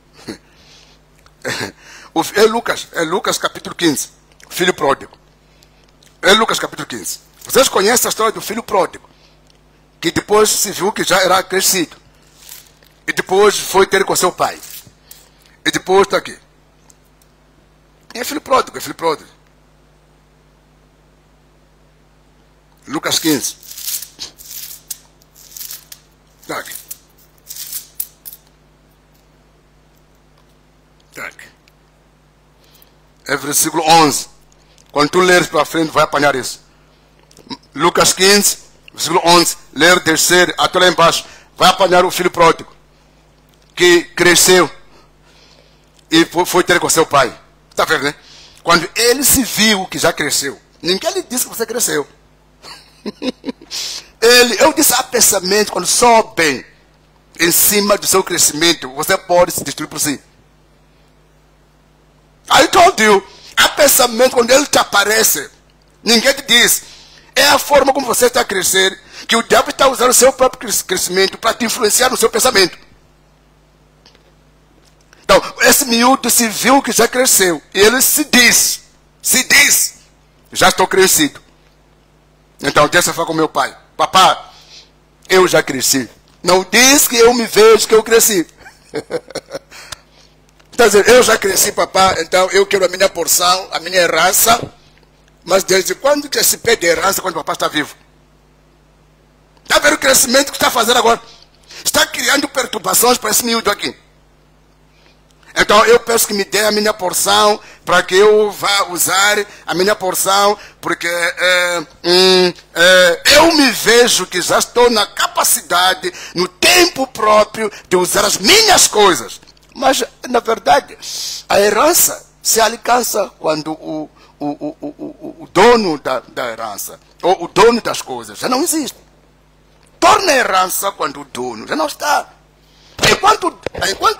É Lucas capítulo 15. Filho pródigo. É Lucas capítulo 15. Vocês conhecem a história do filho pródigo, que depois se viu que já era crescido. E depois foi ter com seu pai. E depois está aqui. É filho pródigo, é filho pródigo. Lucas 15. Está aqui. Está aqui. É versículo 11. Quando tu leres para frente, vai apanhar isso. Lucas 15, versículo 11. Ler, descer, até lá embaixo. Vai apanhar o filho pródigo, que cresceu e foi ter com seu pai. Está vendo, né? Quando ele se viu que já cresceu, ninguém lhe disse que você cresceu. Eu disse, há pensamento, quando sobem em cima do seu crescimento, você pode se destruir por si. I told you, há pensamento, quando ele te aparece, ninguém te diz. É a forma como você está a crescer, que o diabo está usando o seu próprio crescimento para te influenciar no seu pensamento. Então, esse miúdo se viu que já cresceu. E ele se diz, já estou crescido. Então, deixa eu falar com meu pai. Papá, eu já cresci. Não diz que eu me vejo que eu cresci. Está dizendo, eu já cresci, papá, então eu quero a minha porção, a minha herança. Mas desde quando que se pede herança quando o papai está vivo? Está vendo o crescimento que está fazendo agora? Está criando perturbações para esse miúdo aqui. Então eu peço que me dê a minha porção, para que eu vá usar a minha porção, porque eu me vejo que já estou na capacidade, no tempo próprio, de usar as minhas coisas. Mas, na verdade, a herança se alcança quando o dono da herança, ou o dono das coisas, já não existe. Torna a herança quando o dono já não está. Enquanto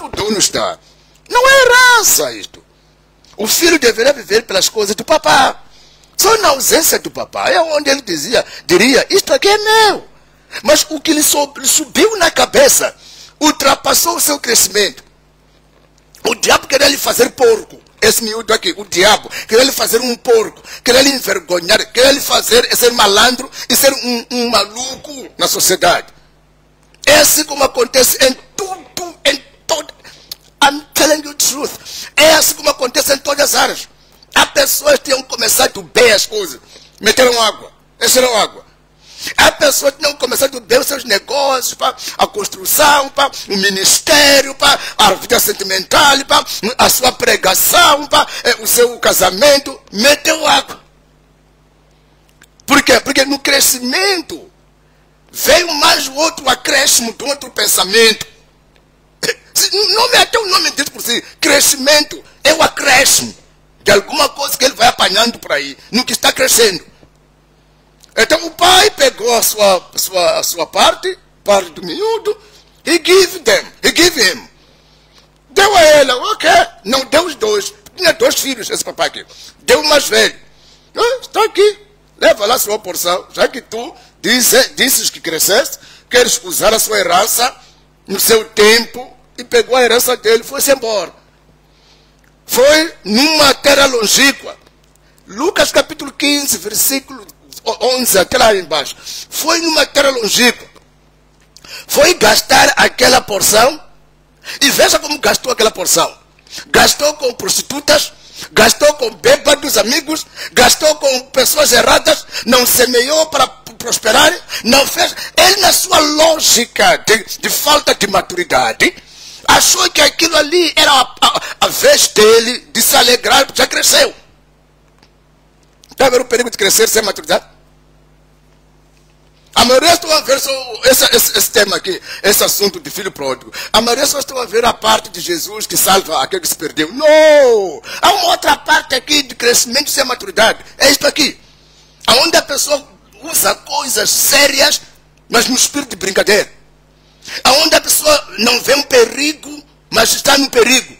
o dono está, não é herança isto. O filho deveria viver pelas coisas do papá. Só na ausência do papá é onde ele diria, isto aqui é meu. Mas o que lhe subiu na cabeça, ultrapassou o seu crescimento. O diabo queria lhe fazer porco. Esse miúdo aqui, o diabo, queria lhe fazer um porco, queria lhe envergonhar, queria lhe fazer ser malandro e ser um maluco na sociedade. É assim como acontece em tudo, em todo. I'm telling you the truth. É assim como acontece em todas as áreas. Há pessoas que tinham começado bem as coisas, meteram água, encheram água. Há pessoas que não começaram bem os seus negócios, a construção, o ministério, a vida sentimental, a sua pregação, o seu casamento, meteu água. Por quê? Porque no crescimento veio mais outro acréscimo de outro pensamento. Até o nome diz por si, crescimento é o acréscimo de alguma coisa que ele vai apanhando por aí, no que está crescendo. Então o pai pegou a sua parte do miúdo, he gave him. Deu a ela, ok. Não deu os dois. Tinha 2 filhos, esse papai aqui. Deu o mais velho. Está aqui, leva lá a sua porção. Já que tu disses que cresceste, queres usar a sua herança no seu tempo, e pegou a herança dele e foi-se embora. Foi numa terra longínqua. Lucas capítulo 15, versículo 11, até lá embaixo. Foi numa terra longínqua. Foi gastar aquela porção. E veja como gastou aquela porção. Gastou com prostitutas, gastou com bêbados amigos, gastou com pessoas erradas, não semeou para prosperar, não fez. Ele, na sua lógica de falta de maturidade, achou que aquilo ali era a vez dele de se alegrar, porque já cresceu. Está vendo o perigo de crescer sem maturidade? A maioria estão a ver esse tema aqui, esse assunto de filho pródigo. A maioria só estão a ver a parte de Jesus que salva aquele que se perdeu. Não! Há uma outra parte aqui de crescimento sem maturidade. É isto aqui. Onde a pessoa usa coisas sérias, mas no espírito de brincadeira. Onde a pessoa não vê um perigo, mas está no perigo.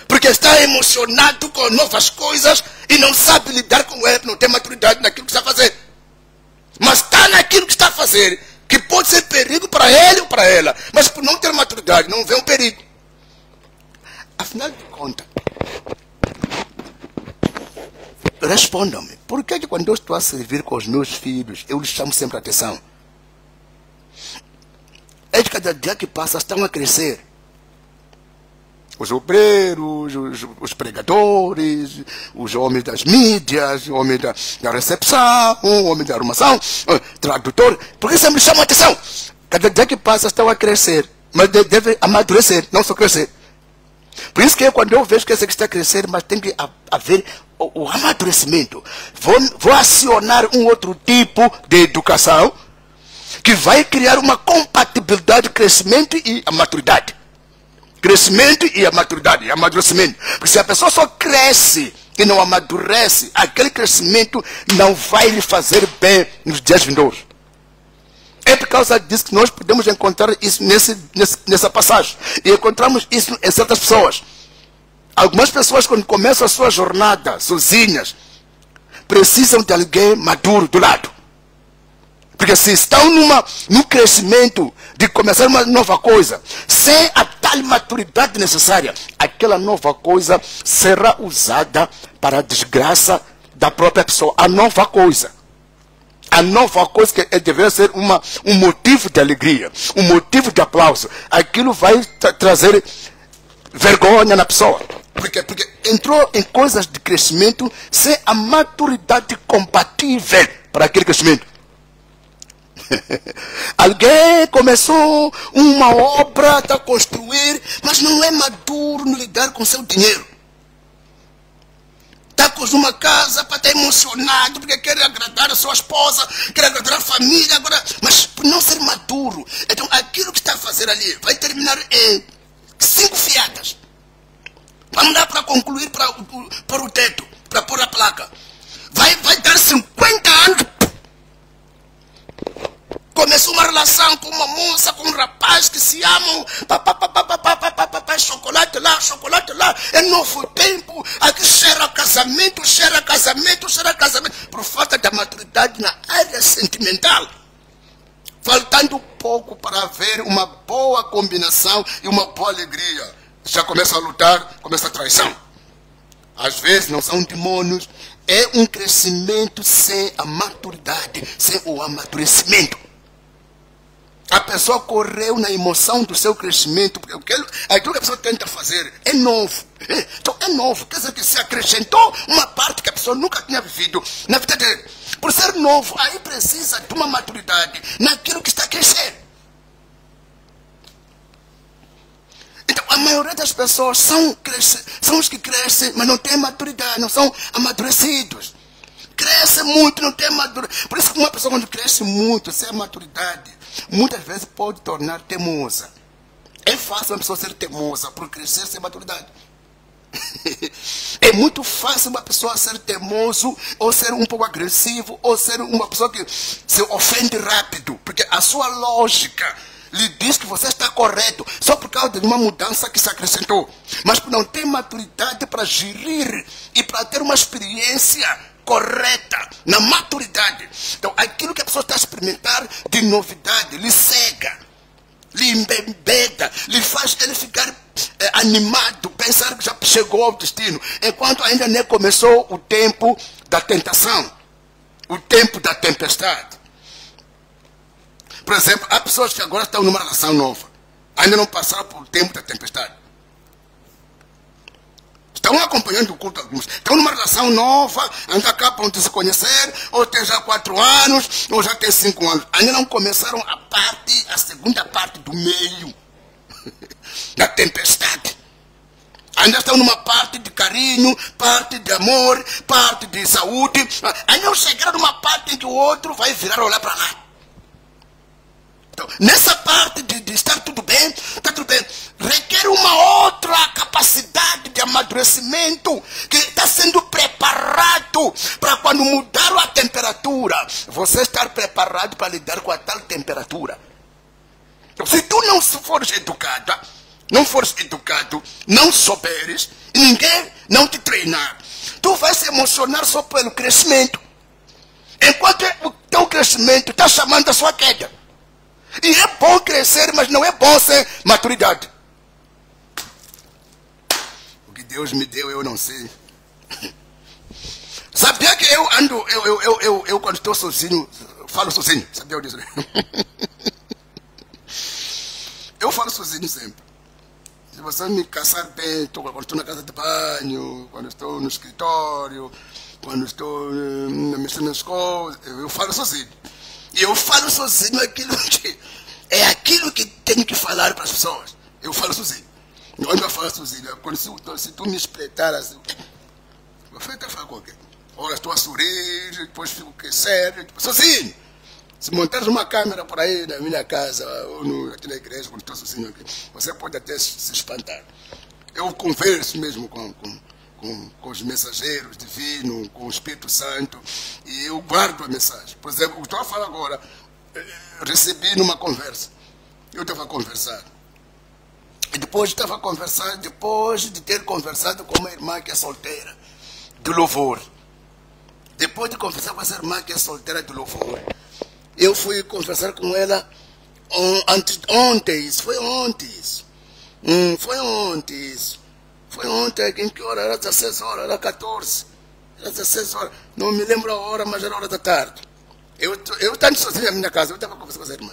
Porque está emocionado com novas coisas e não sabe lidar com ela, não tem maturidade naquilo que está a fazer. Mas está naquilo que está a fazer, que pode ser perigo para ele ou para ela. Mas por não ter maturidade, não vê um perigo. Afinal de contas, respondam-me, por que quando eu estou a servir com os meus filhos, eu lhes chamo sempre a atenção? É de cada dia que passa, estão a crescer. Os obreiros, os pregadores, os homens das mídias, os homens da recepção, o homem da arrumação, tradutor. Por que sempre chamam a atenção? Cada dia que passa estão a crescer. Mas deve amadurecer, não só crescer. Por isso que quando eu vejo que esse aqui está a crescer, mas tem que haver o amadurecimento. Vou acionar um outro tipo de educação que vai criar uma compatibilidade de crescimento e a maturidade. Crescimento e a maturidade, amadurecimento. Porque se a pessoa só cresce e não amadurece, aquele crescimento não vai lhe fazer bem nos dias vindouros. É por causa disso que nós podemos encontrar isso nessa passagem. E encontramos isso em certas pessoas. Algumas pessoas, quando começam a sua jornada sozinhas, precisam de alguém maduro do lado. Porque se estão num crescimento de começar uma nova coisa, sem a tal maturidade necessária, aquela nova coisa será usada para a desgraça da própria pessoa. A nova coisa que deveria ser um motivo de alegria, um motivo de aplauso, aquilo vai trazer vergonha na pessoa. Porque entrou em coisas de crescimento sem a maturidade compatível para aquele crescimento. Alguém começou uma obra a construir, mas não é maduro no lidar com seu dinheiro. Está com uma casa para estar emocionado, porque quer agradar a sua esposa, quer agradar a família, agora, mas por não ser maduro. Então aquilo que está a fazer ali vai terminar em 5 fiadas. Vamos dar para concluir, para o teto, para pôr a placa. Vai dar 50 anos. Começou uma relação com uma moça, com um rapaz que se amam. Chocolate lá. É novo tempo. Aqui cheira casamento. Por falta da maturidade na área sentimental. Faltando pouco para haver uma boa combinação e uma boa alegria. Já começa a lutar, começa a traição. Às vezes não são demônios. É um crescimento sem a maturidade, sem o amadurecimento. A pessoa correu na emoção do seu crescimento, porque aquilo que a pessoa tenta fazer é novo. Então é novo, quer dizer que se acrescentou uma parte que a pessoa nunca tinha vivido na vida dele. Por ser novo, aí precisa de uma maturidade naquilo que está a crescer. Então a maioria das pessoas são os que crescem, mas não têm maturidade, não são amadurecidos. Cresce muito, não tem maturidade. Por isso que uma pessoa quando cresce muito, sem a maturidade, muitas vezes pode tornar teimosa. É fácil uma pessoa ser teimosa por crescer sem maturidade. É muito fácil uma pessoa ser teimoso, ou ser um pouco agressivo, ou ser uma pessoa que se ofende rápido. Porque a sua lógica lhe diz que você está correto, só por causa de uma mudança que se acrescentou. Mas por não ter maturidade para gerir e para ter uma experiência correta, na maturidade. Então, aquilo que a pessoa está a experimentar de novidade, lhe cega, lhe embebeda, lhe faz ele ficar animado, pensar que já chegou ao destino, enquanto ainda nem começou o tempo da tentação, o tempo da tempestade. Por exemplo, há pessoas que agora estão numa relação nova, ainda não passaram por o tempo da tempestade. Estão acompanhando o culto alguns. Estão numa relação nova, ainda acabam de se conhecer, ou tem já 4 anos, ou já tem 5 anos. Ainda não começaram a segunda parte do meio da tempestade. Ainda estão numa parte de carinho, parte de amor, parte de saúde. Ainda não chegaram numa parte em que o outro vai virar olhar para lá. Então, nessa parte de estar tudo bem, está tudo bem, requer uma outra capacidade de amadurecimento que está sendo preparado para quando mudar a temperatura, você estar preparado para lidar com a tal temperatura. Então, se tu não fores educada, não souberes, e ninguém não te treinar, tu vais se emocionar só pelo crescimento, enquanto o teu crescimento está chamando a sua queda. E é bom crescer, mas não é bom sem maturidade. O que Deus me deu, eu não sei. Sabia que eu ando, eu quando estou sozinho, falo sozinho. Sabia disso? Eu falo sozinho sempre. Se você me caçar bem, quando estou na casa de banho, quando estou no escritório, quando estou mexendo nas coisas, eu falo sozinho. E eu falo sozinho aquilo que tenho que falar para as pessoas. Eu falo sozinho. Não eu falo sozinho. Quando, se tu me espreitar assim, eu vou falar com alguém. Ora, estou a sorrir, depois fico sério, sozinho. Se montares uma câmera por aí na minha casa, ou aqui na igreja, quando estou sozinho aqui, você pode até se espantar. Eu converso mesmo com os mensageiros divinos, com o Espírito Santo, e eu guardo a mensagem. Por exemplo, o que estou a falar agora, recebi numa conversa. Eu estava a conversar. E depois de ter conversado com uma irmã que é solteira, do louvor. Depois de conversar com essa irmã que é solteira do louvor, eu fui conversar com ela ontem. Foi ontem, em que hora? Era 16 horas, era 14. Era 16 horas. Não me lembro a hora, mas era hora da tarde. Eu estava sozinho na minha casa, eu estava conversando com essa irmã.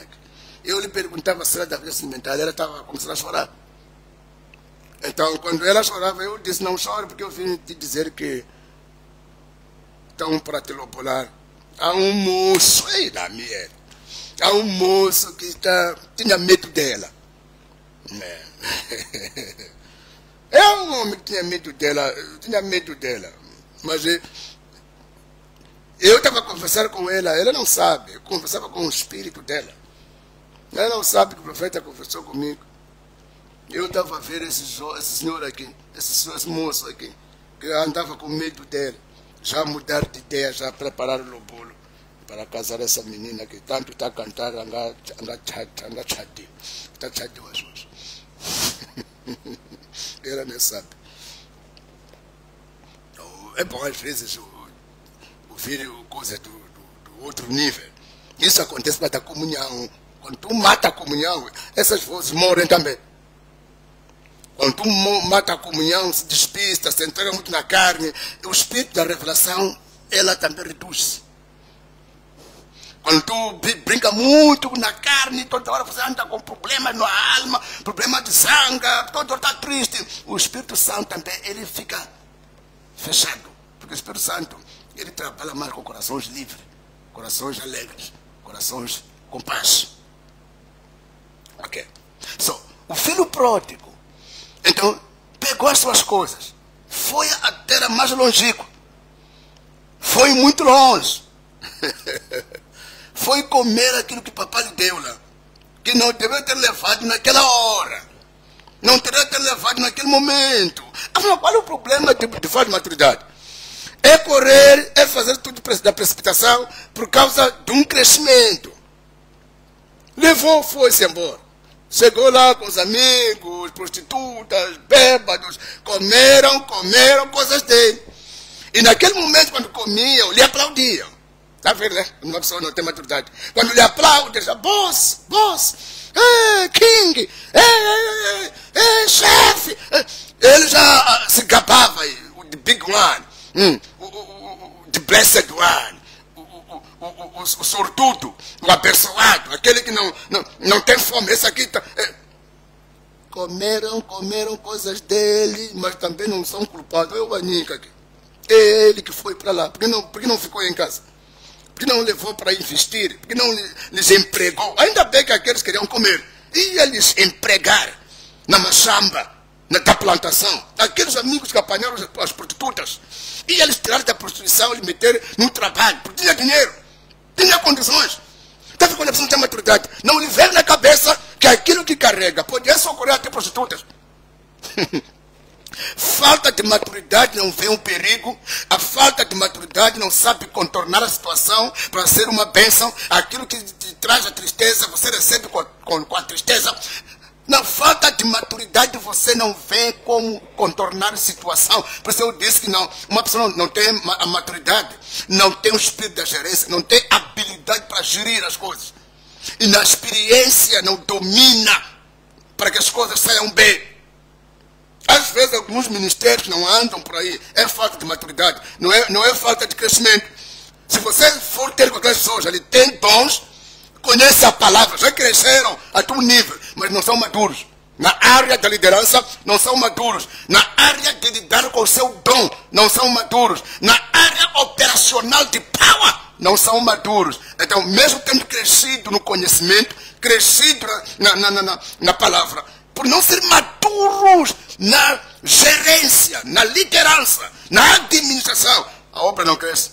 Eu lhe perguntava se ela estava sentimental, ela estava começando a chorar. Então, quando ela chorava, eu disse, não chore, porque eu vim te dizer que estão para te lobolar. Há um moço, há um moço que tinha medo dela. É um homem que tinha medo dela, mas eu estava a conversar com ela não sabe, eu conversava com o espírito dela. Ela não sabe que o profeta conversou comigo. Eu estava a ver esse senhor aqui, esse moço aqui, que andava com medo dela. Já mudar de ideia, já preparar o bolo para casar essa menina que tanto está a cantar, anda chadio. Está chadio às vezes. Ela não sabe. É bom às vezes ouvir coisas do outro nível. Isso acontece para a comunhão. Quando tu mata a comunhão, essas vozes morrem também. Quando tu mata a comunhão, se despista, se entrega muito na carne, o espírito da revelação, ela também reduz. Quando tu brinca muito na carne, toda hora você anda com problemas na alma, problema de zanga, toda hora está triste. O Espírito Santo também, ele fica fechado. Porque o Espírito Santo, ele trabalha mais com corações livres, corações alegres, corações com paz. Ok. O filho pródigo, então, pegou as suas coisas, foi à terra mais longínqua, foi muito longe, foi comer aquilo que papai lhe deu lá, que não deveria ter levado naquela hora, não teria ter levado naquele momento. Afinal, qual é o problema de falta de maturidade? É correr, é fazer tudo da precipitação por causa de um crescimento. Levou, foi-se embora. Chegou lá com os amigos, prostitutas, bêbados, comeram coisas dele. E naquele momento, quando comiam, lhe aplaudiam. Está vendo, né? Uma pessoa não tem maturidade. Quando lhe aplaudem, já, boss, king, chefe. Ele já se gabava, the big one, the blessed one. O sortudo, o abençoado, aquele que não tem fome, esse aqui tá, comeram coisas dele, mas também não são culpados. Eu aninho aqui. É ele que foi para lá. Por que não ficou em casa? Por que não levou para investir? Por que não lhes empregou? Ainda bem que aqueles queriam comer. Ia lhes empregar na machamba, da plantação. Aqueles amigos que apanharam as prostitutas. Ia lhes tirar da prostituição e lhe meter no trabalho. Porque tinha dinheiro. Tinha condições. Está vendo quando a pessoa não tem maturidade? Não lhe vem na cabeça que aquilo que carrega pode socorrer até prostitutas. Falta de maturidade não vê um perigo. A falta de maturidade não sabe contornar a situação para ser uma bênção. Aquilo que te traz a tristeza, você recebe com a tristeza. Na falta de maturidade você não vê como contornar a situação. Por isso eu disse que não, uma pessoa não tem a maturidade, não tem o espírito da gerência, não tem habilidade para gerir as coisas. E na experiência não domina para que as coisas saiam bem. Às vezes alguns ministérios não andam por aí. É falta de maturidade. Não é falta de crescimento. Se você for ter com aquelas pessoas, ele tem dons, conhece a palavra, já cresceram a teu nível, mas não são maduros. Na área da liderança, não são maduros. Na área de lidar com o seu dom, não são maduros. Na área operacional de power, não são maduros. Então, mesmo tendo crescido no conhecimento, crescido na palavra, por não ser maduros na gerência, na liderança, na administração, a obra não cresce.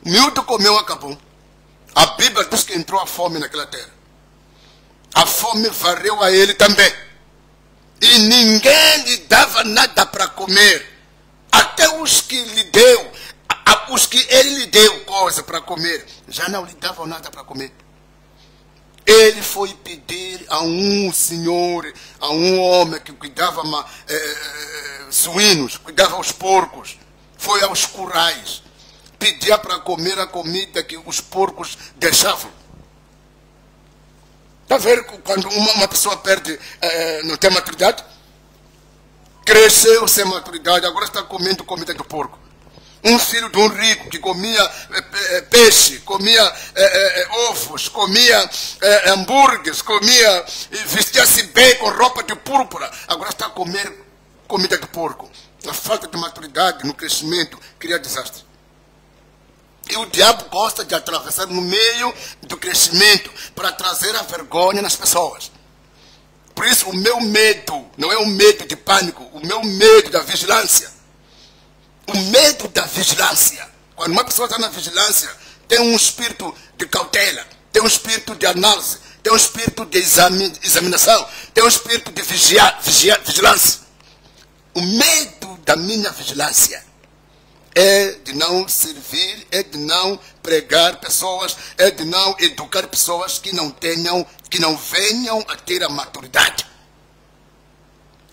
O miúdo comeu, acabou. A Bíblia diz que entrou a fome naquela terra. A fome varreu a ele também. E ninguém lhe dava nada para comer. Até os que lhe deu, os que ele lhe deu coisa para comer, já não lhe davam nada para comer. Ele foi pedir a um senhor, a um homem que cuidava suínos, cuidava os porcos. Foi aos currais. Pedia para comer a comida que os porcos deixavam. Está vendo quando uma pessoa perde, não tem maturidade? Cresceu sem maturidade, agora está comendo comida do porco. Um filho de um rico que comia peixe, comia ovos, comia hambúrgueres, vestia-se bem com roupa de púrpura, agora está a comer comida de porco. A falta de maturidade no crescimento cria desastre. E o diabo gosta de atravessar no meio do crescimento para trazer a vergonha nas pessoas. Por isso o meu medo não é um medo de pânico, o meu medo da vigilância. O medo da vigilância. Quando uma pessoa está na vigilância, tem um espírito de cautela, tem um espírito de análise, tem um espírito de examinação, tem um espírito de vigilância. O medo da minha vigilância é de não servir, é de não pregar pessoas, é de não educar pessoas que não venham a ter a maturidade.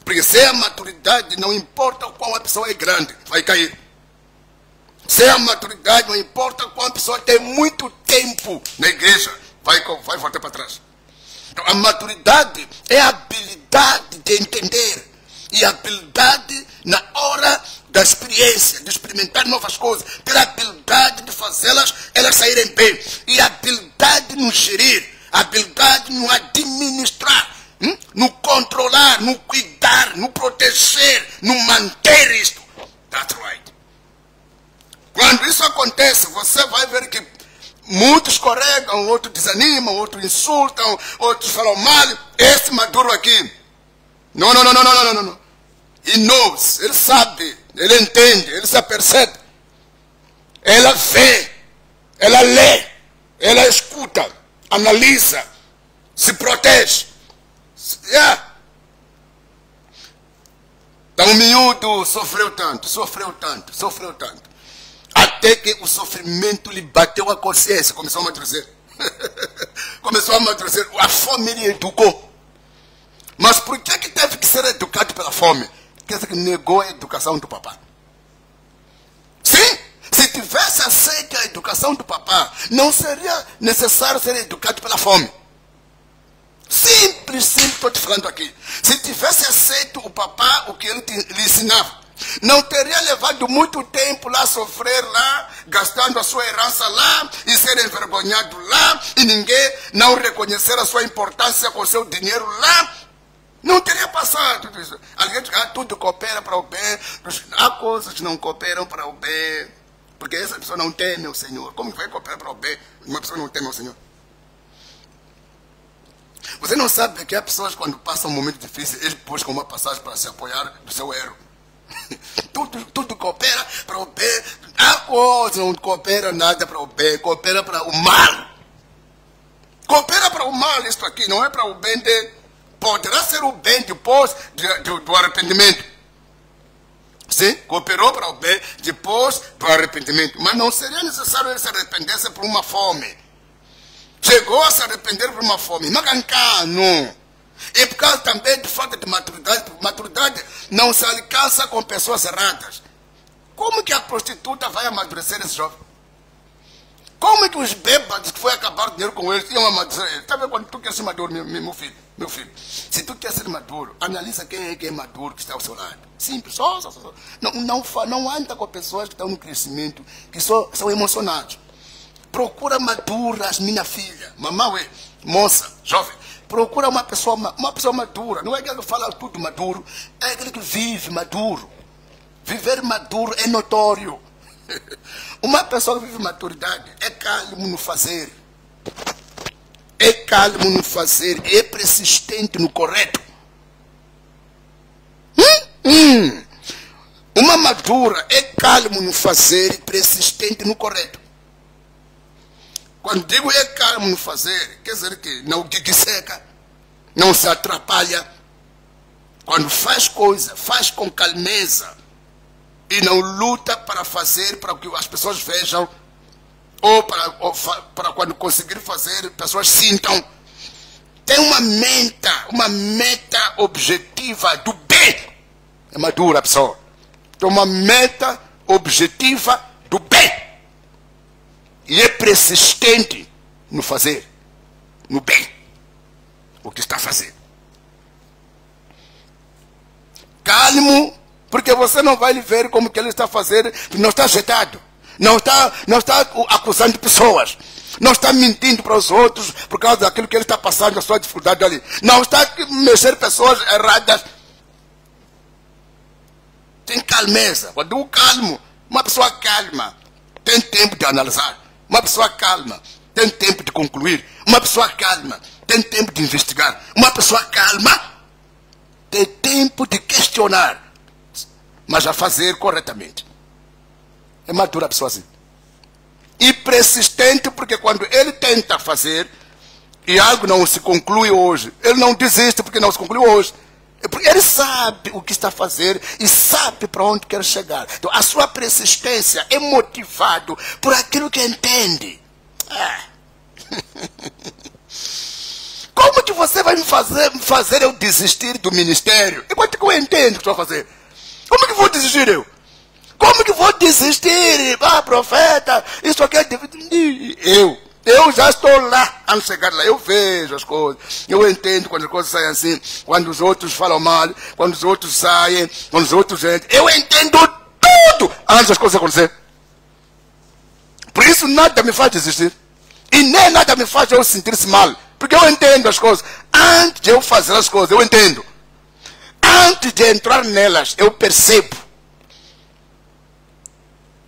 Porque se a maturidade, não importa o qual a pessoa é grande, vai cair. Se a maturidade, não importa o qual a pessoa tem muito tempo na igreja, vai voltar para trás. Então, a maturidade é a habilidade de entender. E a habilidade na hora da experiência, de experimentar novas coisas. Ter a habilidade de fazê-las, elas saírem bem. E a habilidade no gerir, a habilidade no administrar, no controlar, no cuidar, no proteger, no manter isto. That's right. Quando isso acontece, você vai ver que muitos escorregam, outros desanimam, outros insultam, outros falam mal. Esse maduro aqui, não. He knows, ele sabe, ele entende, ele se apercebe. Ela vê, ela lê, ela escuta, analisa, se protege. Então o miúdo sofreu tanto. Até que o sofrimento lhe bateu a consciência, começou a amadurecer. A fome lhe educou. Mas por que teve que ser educado pela fome? Quer dizer que negou a educação do papá. Sim, se tivesse aceito a educação do papá, não seria necessário ser educado pela fome. Simples, estou te falando aqui. Se tivesse aceito o papá, o que ele lhe ensinava, não teria levado muito tempo lá, sofrer lá, gastando a sua herança lá, e ser envergonhado lá, e ninguém não reconhecer a sua importância com seu dinheiro lá. Não teria passado tudo isso. Alguém diz, tudo coopera para o bem. Há coisas que não cooperam para o bem, porque essa pessoa não teme o Senhor. Como vai cooperar para o bem? Uma pessoa não teme o Senhor. Você não sabe que há pessoas, quando passam um momento difícil, eles buscam uma passagem para se apoiar do seu erro. tudo coopera para o bem. A coisa não coopera nada para o bem, coopera para o mal. Coopera para o mal, isto aqui, não é para o bem de... Poderá ser o bem depois do arrependimento. Sim, cooperou para o bem depois do arrependimento. Mas não seria necessário ele se arrepender por uma fome. Chegou a se arrepender por uma fome. Magancano. E por causa também de falta de maturidade. Maturidade não se alcança com pessoas erradas. Como que a prostituta vai amadurecer esse jovem? Como é que os bêbados que foi acabar o dinheiro com eles iam amadurecer? Está vendo quando tu quer ser maduro, meu filho? Meu filho, se tu quer ser maduro, analisa quem é que é maduro que está ao seu lado. Simples, só. Não anda com pessoas que estão no crescimento, que são emocionados. Procura maduras, minha filha. Mamãe, moça, jovem. Procura uma pessoa madura. Não é aquele que fala tudo maduro, é aquele que vive maduro. Viver maduro é notório. Uma pessoa que vive maturidade é calmo no fazer. É calmo no fazer. É persistente no correto. Uma madura é calmo no fazer e persistente no correto. Quando digo é calmo no fazer, quer dizer que não seca, não se atrapalha. Quando faz coisa, faz com calmeza. E não luta para fazer para que as pessoas vejam, ou para quando conseguir fazer, pessoas sintam. Tem uma meta objetiva do bem. É madura a pessoa. Tem uma meta objetiva do bem. E é persistente no fazer, no bem, o que está fazendo. Calmo. Porque você não vai ver como que ele está fazendo, não está ajeitado, não está acusando pessoas, não está mentindo para os outros por causa daquilo que ele está passando, a sua dificuldade ali. Não está mexendo pessoas erradas. Tem calmeza. Quando eu calmo, uma pessoa calma tem tempo de analisar. Uma pessoa calma tem tempo de concluir. Uma pessoa calma tem tempo de investigar. Uma pessoa calma tem tempo de questionar, mas a fazer corretamente. É madura a pessoa assim. E persistente, porque quando ele tenta fazer e algo não se conclui hoje, ele não desiste porque não se conclui hoje. Ele sabe o que está a fazer e sabe para onde quer chegar. Então a sua persistência é motivado por aquilo que entende. Como que você vai me fazer eu desistir do ministério? Enquanto que eu entendo o que estou a fazer. Como que vou desistir eu? Como que vou desistir? Ah, profeta, isso aqui é... Eu já estou lá, antes de chegar lá, eu vejo as coisas, eu entendo quando as coisas saem assim, quando os outros falam mal, quando os outros saem, quando os outros entram, eu entendo tudo antes das coisas acontecerem. Por isso nada me faz desistir. E nem nada me faz eu sentir-se mal, porque eu entendo as coisas. Antes de eu fazer as coisas, eu entendo. Antes de entrar nelas, eu percebo.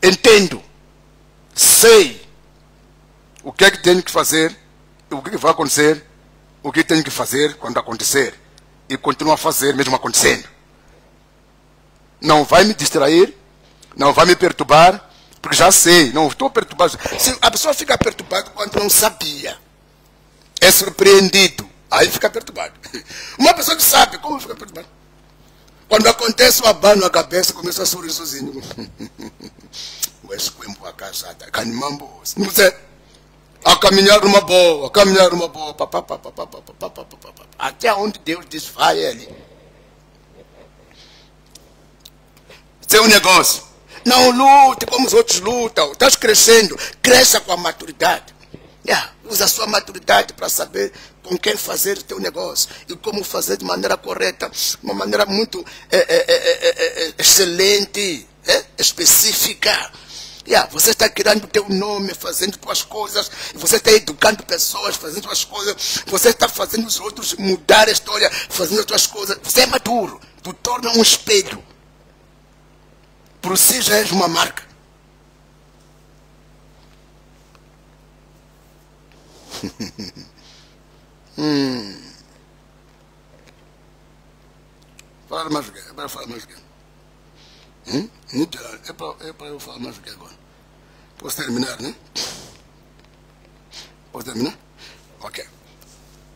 Entendo. Sei o que é que tenho que fazer, o que é que vai acontecer, o que tenho que fazer quando acontecer. E continuo a fazer mesmo acontecendo. Não vai me distrair, não vai me perturbar, porque já sei, não estou perturbado. A pessoa fica perturbada quando não sabia. É surpreendido, aí fica perturbado. Uma pessoa que sabe, como fica perturbado? Quando acontece o abano na cabeça, começa a sorrir sozinho. O esquempo a casada, canimambo. Não sei. A caminhar numa boa, a caminhar numa boa. Até onde Deus diz, vai ali. Seu negócio. Não lute como os outros lutam. Estás crescendo. Cresça com a maturidade. Usa a sua maturidade para saber com quem fazer o teu negócio e como fazer de maneira correta, uma maneira muito excelente, específica. Você está criando o teu nome, fazendo tuas coisas, você está educando pessoas, fazendo tuas coisas, você está fazendo os outros mudar a história, fazendo as tuas coisas. Você é maduro, tu torna um espelho. Por si já és uma marca. Fala mais o quê? É para eu falar mais do que agora. Posso terminar, né? Posso terminar? Ok.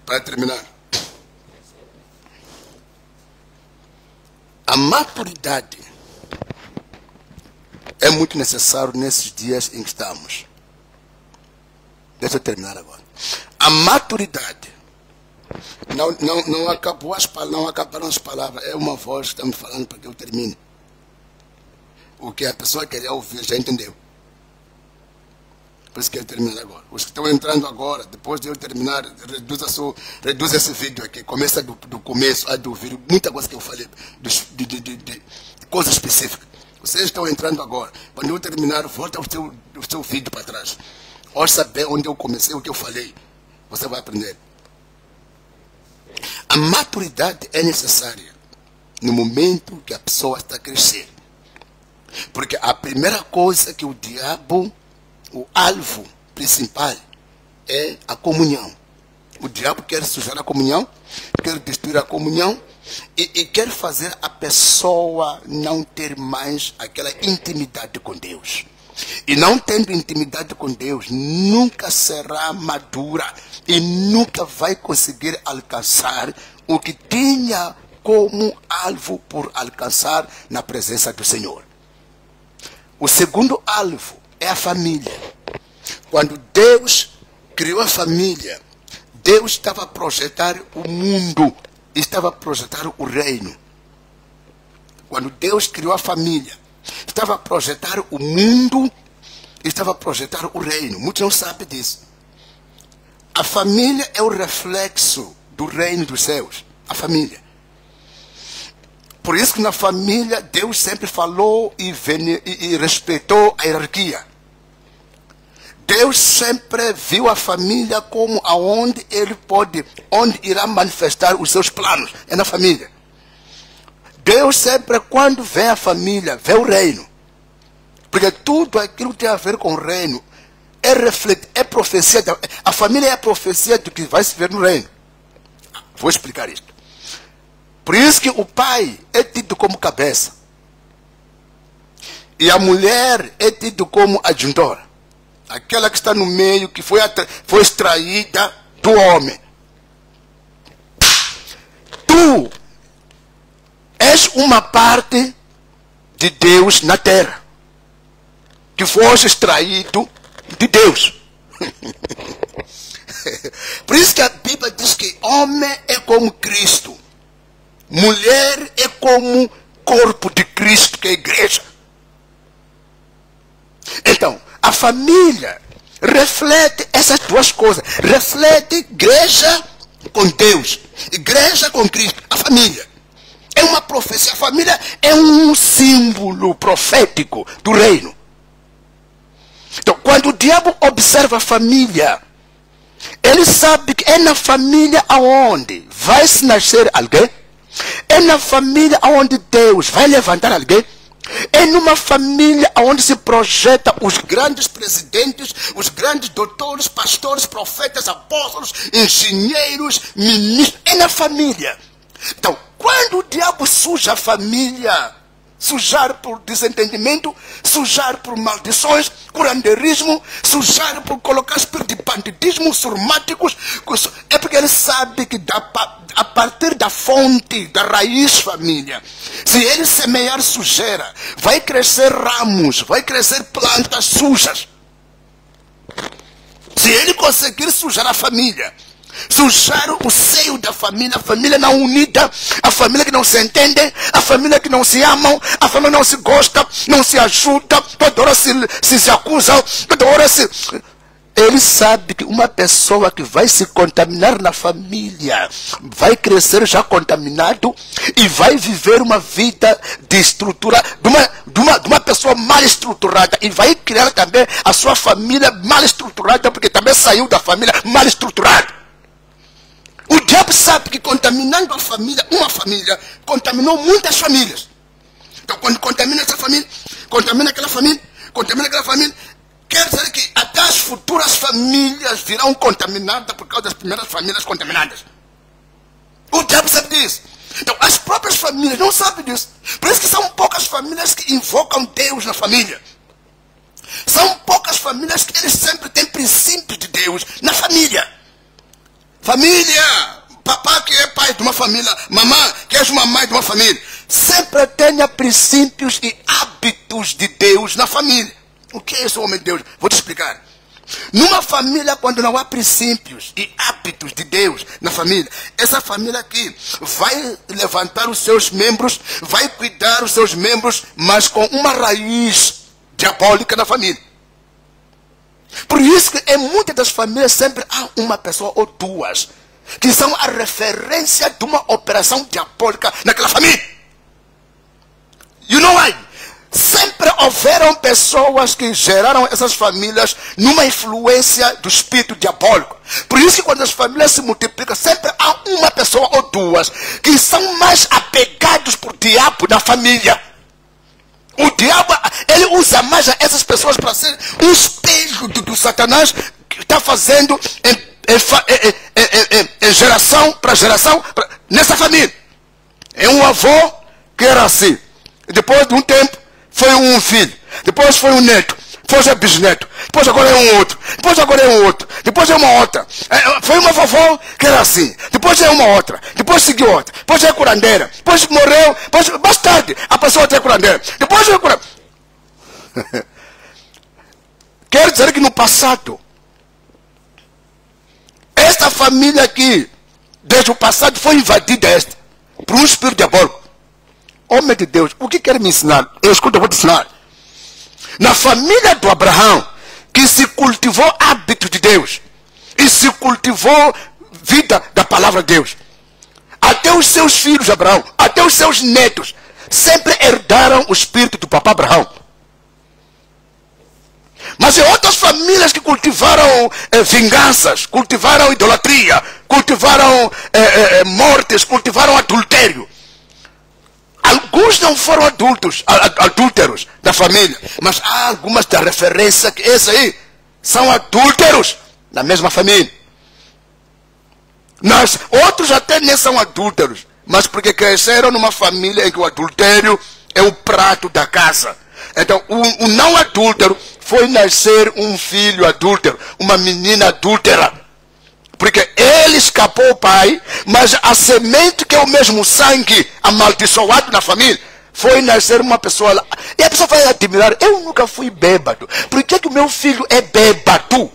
Para terminar, a maturidade é muito necessário nesses dias em que estamos. Deixa eu terminar agora. A maturidade não acabaram as palavras. É uma voz que está me falando para que eu termine. O que a pessoa queria ouvir já entendeu. Por isso que eu termino agora. Os que estão entrando agora, depois de eu terminar, reduz esse vídeo aqui. Começa do começo a ouvir muita coisa que eu falei, de coisas específicas. Vocês estão entrando agora. Quando eu terminar, volta o seu vídeo para trás. Ou saber onde eu comecei, o que eu falei. Você vai aprender. A maturidade é necessária no momento que a pessoa está crescendo. Porque a primeira coisa que o diabo, o alvo principal, é a comunhão. O diabo quer sujar a comunhão, quer destruir a comunhão e quer fazer a pessoa não ter mais aquela intimidade com Deus. E não tendo intimidade com Deus, nunca será madura e nunca vai conseguir alcançar o que tinha como alvo por alcançar na presença do Senhor. O segundo alvo é a família. Quando Deus criou a família, Deus estava a projetar o mundo, estava a projetar o reino. Quando Deus criou a família, estava a projetar o mundo, estava a projetar o reino. Muitos não sabem disso. A família é o reflexo do reino dos céus. A família. Por isso que na família Deus sempre falou e respeitou a hierarquia. Deus sempre viu a família como aonde onde irá manifestar os seus planos. É na família. Deus sempre, quando vê a família, vê o reino. Porque tudo aquilo que tem a ver com o reino é profecia. A família é a profecia do que vai se ver no reino. Vou explicar isto. Por isso que o pai é tido como cabeça. E a mulher é tido como adjuntora. Aquela que está no meio, que foi extraída do homem. Tu és uma parte de Deus na terra. Que foste extraído de Deus. Por isso que a Bíblia diz que homem é como Cristo. Mulher é como corpo de Cristo, que é a igreja. Então, a família reflete essas duas coisas. Reflete igreja com Deus, igreja com Cristo. A família é uma profecia. A família é um símbolo profético do reino. Então, quando o diabo observa a família, ele sabe que é na família aonde vai se nascer alguém. É na família onde Deus vai levantar alguém. É numa família onde se projeta os grandes presidentes, os grandes doutores, pastores, profetas, apóstolos, engenheiros, ministros. É na família. Então, quando o diabo suja a família, sujar por desentendimento, sujar por maldições, curandeirismo, sujar por colocar espírito de banditismo, surmáticos, é porque ele sabe que a partir da fonte, da raiz família, se ele semear sujeira, vai crescer ramos, vai crescer plantas sujas. Se ele conseguir sujar a família, sujar o seio da família, a família não unida, a família que não se entende, a família que não se amam, a família que não se gosta, não se ajuda, toda hora se acusam, toda hora se... Ele sabe que uma pessoa que vai se contaminar na família vai crescer já contaminado e vai viver uma vida de estrutura, de uma pessoa mal estruturada, e vai criar também a sua família mal estruturada, porque também saiu da família mal estruturada. O diabo sabe que contaminando a família, uma família, contaminou muitas famílias. Então, quando contamina essa família, contamina aquela família, quer dizer que até as futuras famílias virão contaminadas por causa das primeiras famílias contaminadas. O diabo sabe disso. Então, as próprias famílias não sabem disso. Por isso que são poucas famílias que que invocam Deus na família. São poucas famílias que eles sempre têm princípios de Deus na família. Família, papá que é pai de uma família, mamãe que é mamãe de uma família, sempre tenha princípios e hábitos de Deus na família. O que é esse homem de Deus? Vou te explicar. Numa família, quando não há princípios e hábitos de Deus na família, essa família aqui vai levantar os seus membros, vai cuidar os seus membros, mas com uma raiz diabólica na família. Por isso que em muitas das famílias sempre há uma pessoa ou duas que são a referência de uma operação diabólica naquela família. You know why? Sempre houveram pessoas que geraram essas famílias numa influência do espírito diabólico. Por isso que quando as famílias se multiplicam, sempre há uma pessoa ou duas que são mais apegados por diabo na família. O diabo, ele usa mais essas pessoas para ser um espelho do Satanás que está fazendo em geração para geração nessa família. É um avô que era assim. Depois de um tempo, foi um filho. Depois foi um neto. Depois é bisneto. Depois agora é um outro. Depois agora é um outro. Depois é uma outra. Foi uma vovó que era assim. Depois é uma outra. Depois seguiu outra. Depois é curandeira. Depois morreu. Depois, mais tarde, a pessoa é curandeira. Depois é curandeira. Quer dizer que no passado, esta família aqui, desde o passado, foi invadida por um espírito diabólico. Homem de Deus, o que quer me ensinar? Escuta, eu vou te ensinar. Na família do Abraão, que se cultivou hábito de Deus, e se cultivou vida da palavra de Deus, até os seus filhos, Abraão, até os seus netos, sempre herdaram o espírito do papai Abraão. Mas em outras famílias que cultivaram vinganças, cultivaram idolatria, cultivaram mortes, cultivaram adultério. Alguns não foram adúlteros da família, mas há algumas da referência que esses aí são adúlteros da mesma família. Outros até nem são adúlteros, mas porque cresceram numa família em que o adultério é o prato da casa. Então, o não adúltero foi nascer um filho adúltero, uma menina adúltera. Porque ele escapou o pai, mas a semente que é o mesmo sangue amaldiçoado na família, foi nascer uma pessoa lá. E a pessoa vai admirar, eu nunca fui bêbado. Por que o meu filho é bêbado?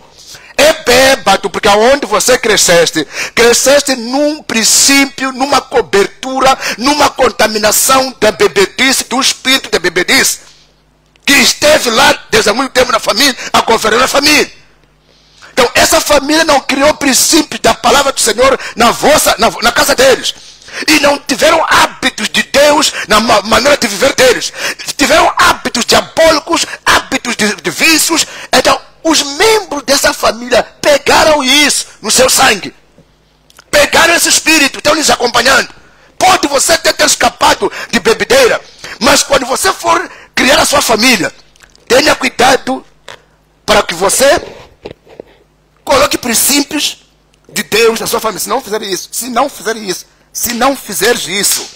É bêbado porque aonde você cresceste num princípio, numa cobertura, numa contaminação da bebedice, do espírito da bebedice, que esteve lá desde há muito tempo na família, a governar a família. Então, essa família não criou princípios da palavra do Senhor na casa deles. E não tiveram hábitos de Deus na maneira de viver deles. Tiveram hábitos diabólicos, hábitos de vícios. Então, os membros dessa família pegaram isso no seu sangue. Pegaram esse espírito, estão lhes acompanhando. Pode você ter escapado de bebedeira, mas quando você for criar a sua família, tenha cuidado para que você coloque princípios de Deus na sua família. Se não fizeres isso,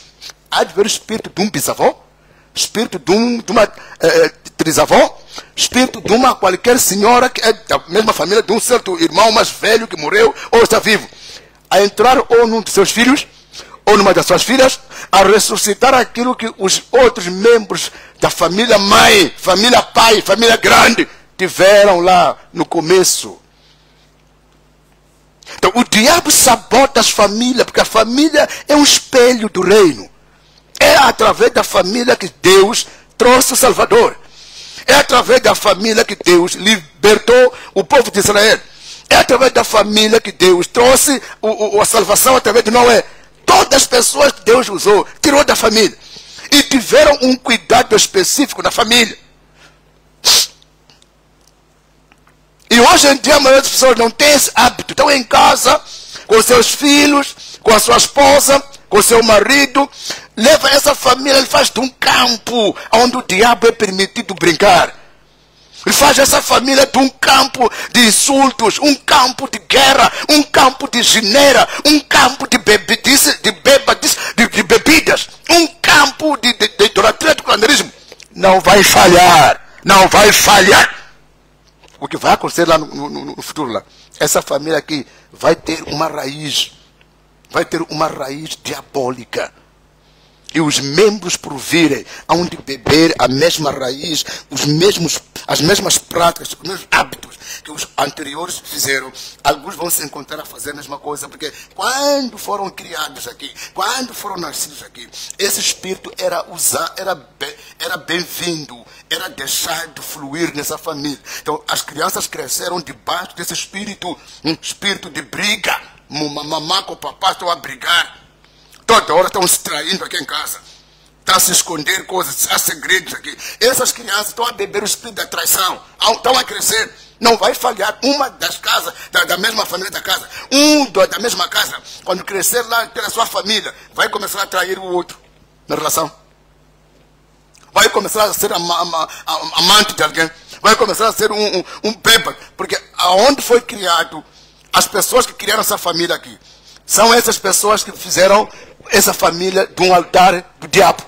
há de ver o espírito de um bisavô, espírito de uma trisavó, espírito de uma qualquer senhora que é da mesma família, de um certo irmão mais velho que morreu ou está vivo, a entrar ou num dos seus filhos, ou numa das suas filhas, a ressuscitar aquilo que os outros membros da família mãe, família pai, família grande, tiveram lá no começo. Então, o diabo sabota as famílias, porque a família é um espelho do reino. É através da família que Deus trouxe o Salvador. É através da família que Deus libertou o povo de Israel. É através da família que Deus trouxe a salvação através de Noé. Todas as pessoas que Deus usou, tirou da família. E tiveram um cuidado específico na família. E hoje em dia, a maioria das pessoas não tem esse hábito. Estão em casa, com seus filhos, com a sua esposa, com seu marido. Leva essa família, ele faz de um campo onde o diabo é permitido brincar. Ele faz essa família de um campo de insultos, um campo de guerra, um campo de gineira, um campo de bebidas, um campo de idolatria, de clandestinismo. não vai falhar. Não vai falhar. O que vai acontecer lá no futuro lá? Essa família aqui vai ter uma raiz. Vai ter uma raiz diabólica. E os membros, por virem, hão de beber a mesma raiz, as mesmas práticas, os mesmos hábitos que os anteriores fizeram. Alguns vão se encontrar a fazer a mesma coisa, porque quando foram criados aqui, quando foram nascidos aqui, esse espírito era bem-vindo, era deixado fluir nessa família. Então, as crianças cresceram debaixo desse espírito, um espírito de briga. Mamãe com o papai estão a brigar. Toda hora estão se traindo aqui em casa. Estão a se esconder coisas, há segredos aqui. Essas crianças estão a beber o espírito da traição. Estão a crescer. Não vai falhar. Uma das casas, da mesma família da casa, da mesma casa, quando crescer lá pela sua família, vai começar a trair o outro na relação. Vai começar a ser amante de alguém. Vai começar a ser um bêbado. Porque aonde foi criado, as pessoas que criaram essa família aqui, são essas pessoas que fizeram essa família de um altar do diabo.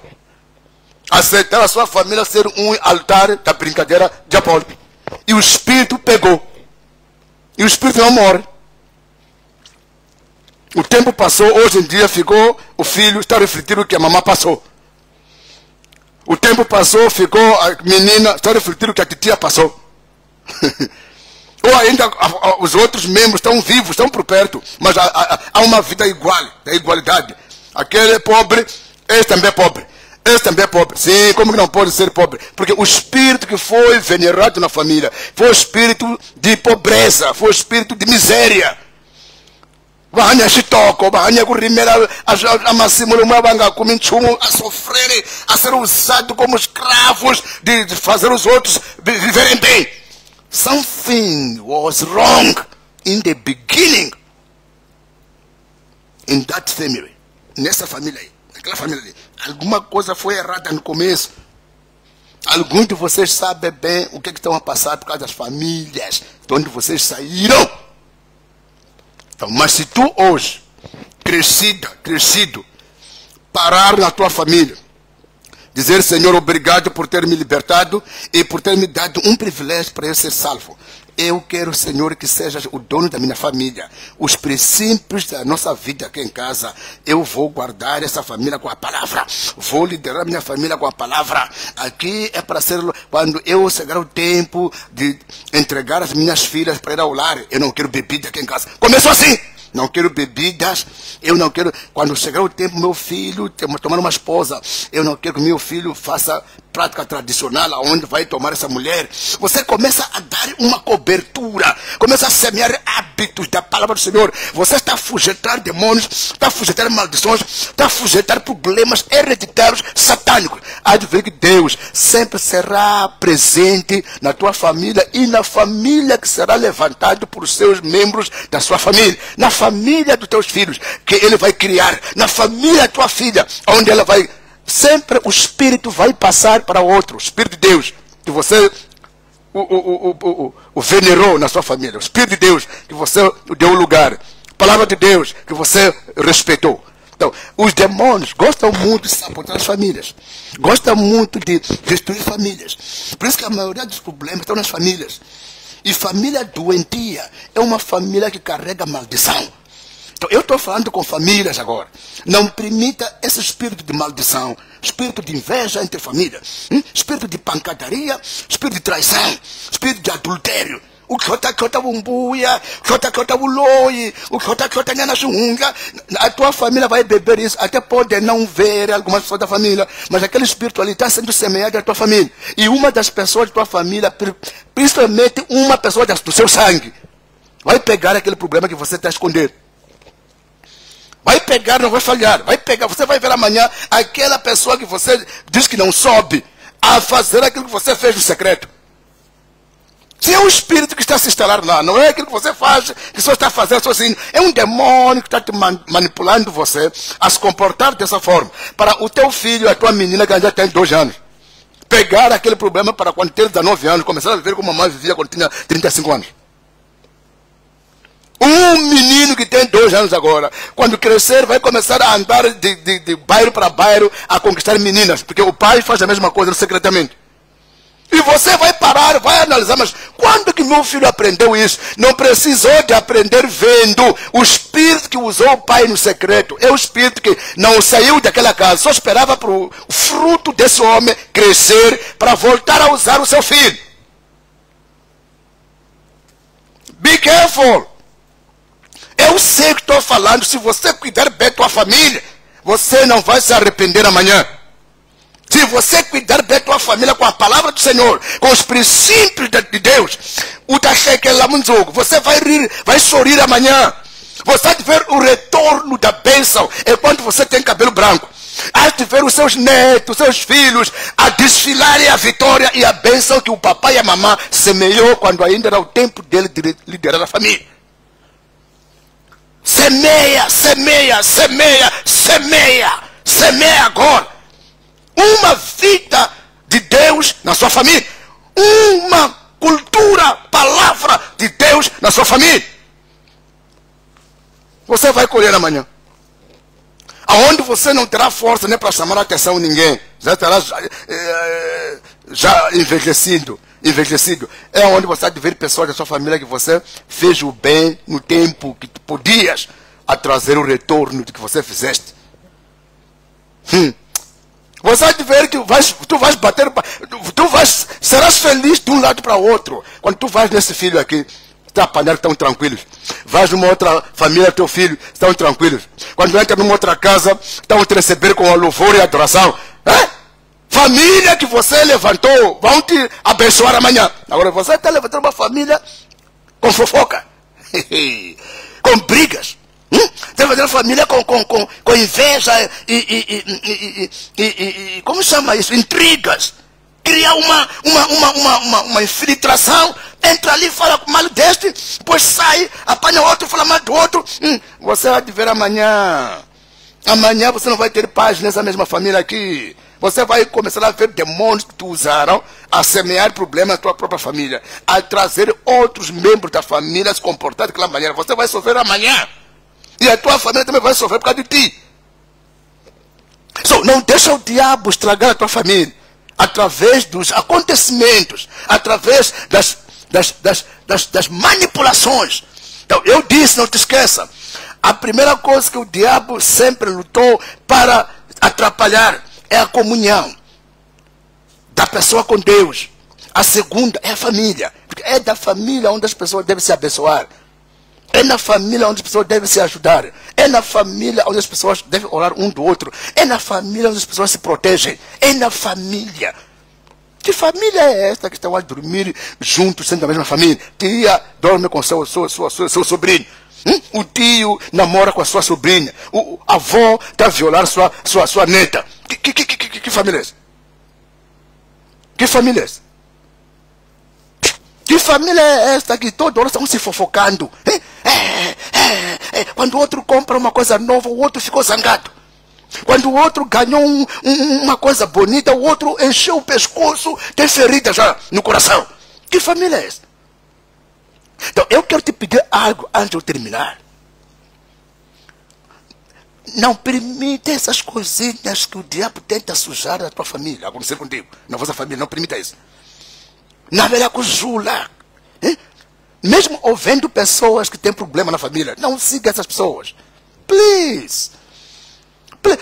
Aceitaram a sua família ser um altar da brincadeira diabólica. E o espírito pegou. E o espírito não morre. O tempo passou, hoje em dia ficou, o filho está a refletir o que a mamãe passou. O tempo passou, ficou a menina, está a refletir o que a titia passou. Ou ainda os outros membros estão vivos, estão por perto, mas há uma vida igual, da igualdade. Aquele é pobre, esse também é pobre. Esse também é pobre. Sim, como que não pode ser pobre? Porque o espírito que foi venerado na família foi o espírito de pobreza, foi o espírito de miséria. A sofrer, a ser usado como escravos, de fazer os outros viverem bem. Something was wrong in the beginning. In that family. Nessa família aí. Naquela família ali. Alguma coisa foi errada no começo. Alguns de vocês sabem bem o que estão a passar por causa das famílias de onde vocês saíram. Então, mas se tu hoje, crescido, parar na tua família, dizer, Senhor, obrigado por ter me libertado e por ter me dado um privilégio para eu ser salvo. Eu quero, Senhor, que sejas o dono da minha família. Os princípios da nossa vida aqui em casa, eu vou guardar essa família com a palavra. Vou liderar minha família com a palavra. Aqui é para ser, quando eu chegar o tempo de entregar as minhas filhas para ir ao lar, eu não quero bebida aqui em casa. Começou assim. Não quero bebidas, eu não quero, quando chegar o tempo, meu filho tomar uma esposa, eu não quero que meu filho faça prática tradicional, aonde vai tomar essa mulher. Você começa a dar uma cobertura, começa a semear hábitos da palavra do Senhor. Você está a fugitar demônios, está a fugitar maldições, está a fugitar problemas hereditários satânicos. Há de ver que Deus sempre será presente na tua família e na família que será levantado por seus membros da sua família. Na família dos teus filhos, que ele vai criar. Na família da tua filha, onde ela vai... Sempre o Espírito vai passar para o outro. O Espírito de Deus, que você o venerou na sua família. O Espírito de Deus, que você deu lugar. A palavra de Deus, que você respeitou. Então, os demônios gostam muito de sabotar as famílias. Gostam muito de destruir famílias. Por isso que a maioria dos problemas estão nas famílias. E família doentia é uma família que carrega maldição. Então, eu estou falando com famílias agora. Não permita esse espírito de maldição, espírito de inveja entre famílias, espírito de pancadaria, espírito de traição, espírito de adultério. O que bumbuia, o uloi, o que na junga. A tua família vai beber isso, até pode não ver algumas pessoas da família, mas aquele espírito ali está sendo semeado na tua família. E uma das pessoas da tua família, principalmente uma pessoa do seu sangue, vai pegar aquele problema que você está escondendo. Vai pegar, não vai falhar. Vai pegar, você vai ver amanhã aquela pessoa que você diz que não soube a fazer aquilo que você fez no secreto. Se é um espírito que está se instalar lá, não é aquilo que você faz, que só está fazendo sozinho. É um demônio que está te manipulando você a se comportar dessa forma. Para o teu filho, a tua menina que já tem 2 anos. Pegar aquele problema para quando ter 19 anos, começar a viver como a mamãe vivia quando tinha 35 anos. Um menino que tem 2 anos agora, quando crescer, vai começar a andar de bairro para bairro a conquistar meninas. Porque o pai faz a mesma coisa secretamente. E você vai parar, vai analisar, mas quando que meu filho aprendeu isso? Não precisou de aprender vendo. O espírito que usou o pai no secreto é o espírito que não saiu daquela casa, só esperava para o fruto desse homem crescer para voltar a usar o seu filho. Be careful. Eu sei que estou falando, se você cuidar bem da tua família, você não vai se arrepender amanhã. Se você cuidar bem da tua família com a palavra do Senhor, com os princípios de Deus, você vai rir, vai sorrir amanhã. Você vai ver o retorno da bênção enquanto você tem cabelo branco. Há de ver os seus netos, seus filhos, a desfilarem a vitória e a bênção que o papai e a mamãe semeou quando ainda era o tempo dele de liderar a família. Semeia, semeia, semeia, semeia, semeia agora. Uma vida de Deus na sua família. Uma cultura, palavra de Deus na sua família. Você vai colher amanhã. Aonde você não terá força nem para chamar a atenção de ninguém. Já estará já envelhecido. É onde você há de ver pessoas da sua família que você fez o bem no tempo que tu podias a trazer o retorno do que você fizeste. Você há de ver que tu vais bater, serás feliz de um lado para o outro. Quando tu vais nesse filho aqui, trabalhar, estão tranquilos. Vais numa outra família, teu filho, estão tranquilos. Quando entra numa outra casa, estão te receber com a louvor e a adoração. Família que você levantou, vão te abençoar amanhã. Agora você está levantando uma família com fofoca, com brigas. Está levantando uma família com inveja e como chama isso? Intrigas. Cria uma infiltração, entra ali, fala mal deste, depois sai, apanha outro, fala mal do outro. Você vai te ver amanhã. Amanhã você não vai ter paz nessa mesma família aqui. Você vai começar a ver demônios que tu usaram a semear problemas na tua própria família, a trazer outros membros da família a se comportar daquela maneira. Você vai sofrer amanhã. E a tua família também vai sofrer por causa de ti. Não deixa o diabo estragar a tua família. Através dos acontecimentos, através das manipulações. Então, eu disse, não te esqueça, a primeira coisa que o diabo sempre lutou para atrapalhar é a comunhão da pessoa com Deus. A segunda é a família, porque é da família onde as pessoas devem se abençoar. É na família onde as pessoas devem se ajudar. É na família onde as pessoas devem orar um do outro. É na família onde as pessoas se protegem. É na família. Que família é esta que estão a dormir juntos, sendo da mesma família? Tia dorme com seu sobrinho. O tio namora com a sua sobrinha. O avó está a violar sua neta. Que família é essa? Que família é essa? Que família é esta que toda hora estão se fofocando? Quando o outro compra uma coisa nova, o outro ficou zangado. Quando o outro ganhou uma coisa bonita, o outro encheu o pescoço, tem ferida já no coração. Que família é essa? Então, eu quero te pedir algo antes de eu terminar. Não permita essas coisinhas que o diabo tenta sujar a tua família, acontecer contigo, na vossa família, não permita isso. Na velha cujula. Mesmo ouvindo pessoas que têm problema na família, não siga essas pessoas. Please.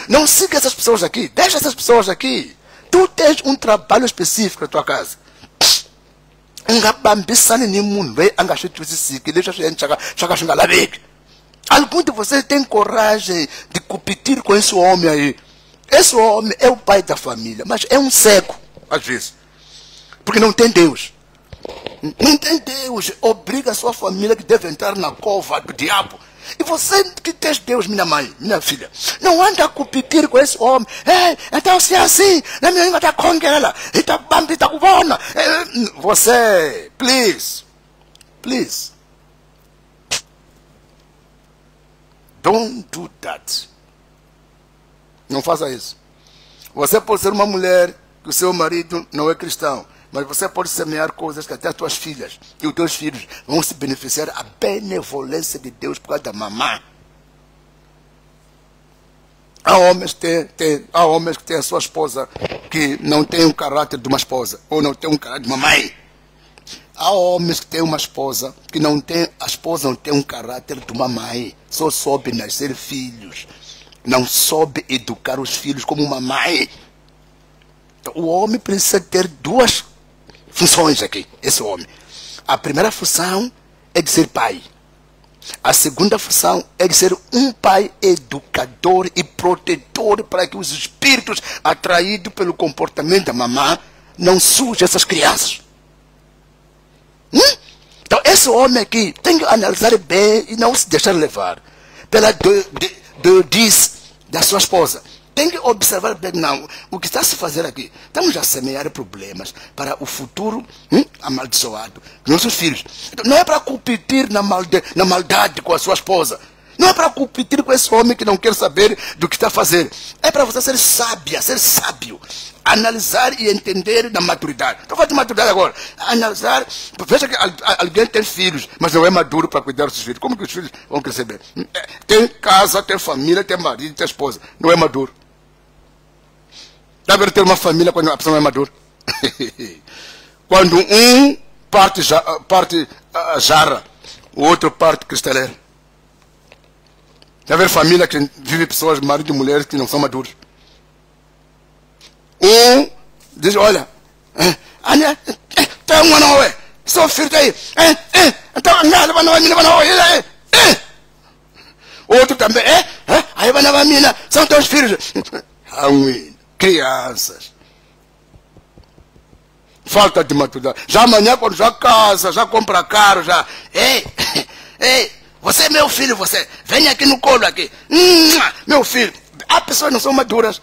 Não siga essas pessoas aqui. Deixa essas pessoas aqui. Tu tens um trabalho específico na tua casa. Alguns de vocês têm coragem de competir com esse homem aí. Esse homem é o pai da família, mas é um cego, às vezes. Porque não tem Deus. Não tem Deus. Obriga a sua família que deve entrar na cova do diabo. E você que tem Deus, minha mãe, minha filha, não anda a competir com esse homem. Então se é assim, na minha língua está com ela, está bandita cubana. Você, please, don't do that. Não faça isso. Você pode ser uma mulher que o seu marido não é cristão, mas você pode semear coisas que até as tuas filhas e os teus filhos vão se beneficiar da benevolência de Deus por causa da mamã. Há homens que têm a sua esposa que não tem o caráter de uma esposa, ou não tem um caráter de uma mãe. Há homens que têm uma esposa que não tem, a esposa não tem um caráter de uma mãe, só soube nascer filhos, não soube educar os filhos como uma mãe. Então, o homem precisa ter duas funções aqui, esse homem. A primeira função é de ser pai. A segunda função é de ser um pai educador e protetor para que os espíritos atraídos pelo comportamento da mamã não sujam essas crianças. Então esse homem aqui tem que analisar bem e não se deixar levar pela doidice da sua esposa. Tem que observar bem, não, o que está a se fazer aqui. Estamos a semear problemas para o futuro amaldiçoado dos nossos filhos. Então, não é para competir na maldade com a sua esposa. Não é para competir com esse homem que não quer saber do que está a fazer. É para você ser sábia, ser sábio. Analisar e entender na maturidade. Estou falando de maturidade agora. Analisar. Veja que alguém tem filhos, mas não é maduro para cuidar dos filhos. Como que os filhos vão crescer bem? Tem casa, tem família, tem marido, tem esposa. Não é maduro. Deve ter uma família quando a pessoa não é madura. Quando um parte jarra, o outro parte cristaleiro. Deve haver família que vive pessoas, marido e mulheres que não são maduros. Um diz, olha, tem uma não é, sou filho daí, então nada, não é mina, não é, outro também, aí vai na mina, são teus filhos, crianças, falta de maturidade. Já amanhã quando já casa, já compra carro, já, ei, você é meu filho, você, vem aqui no colo aqui, meu filho. Há pessoas que não são maduras.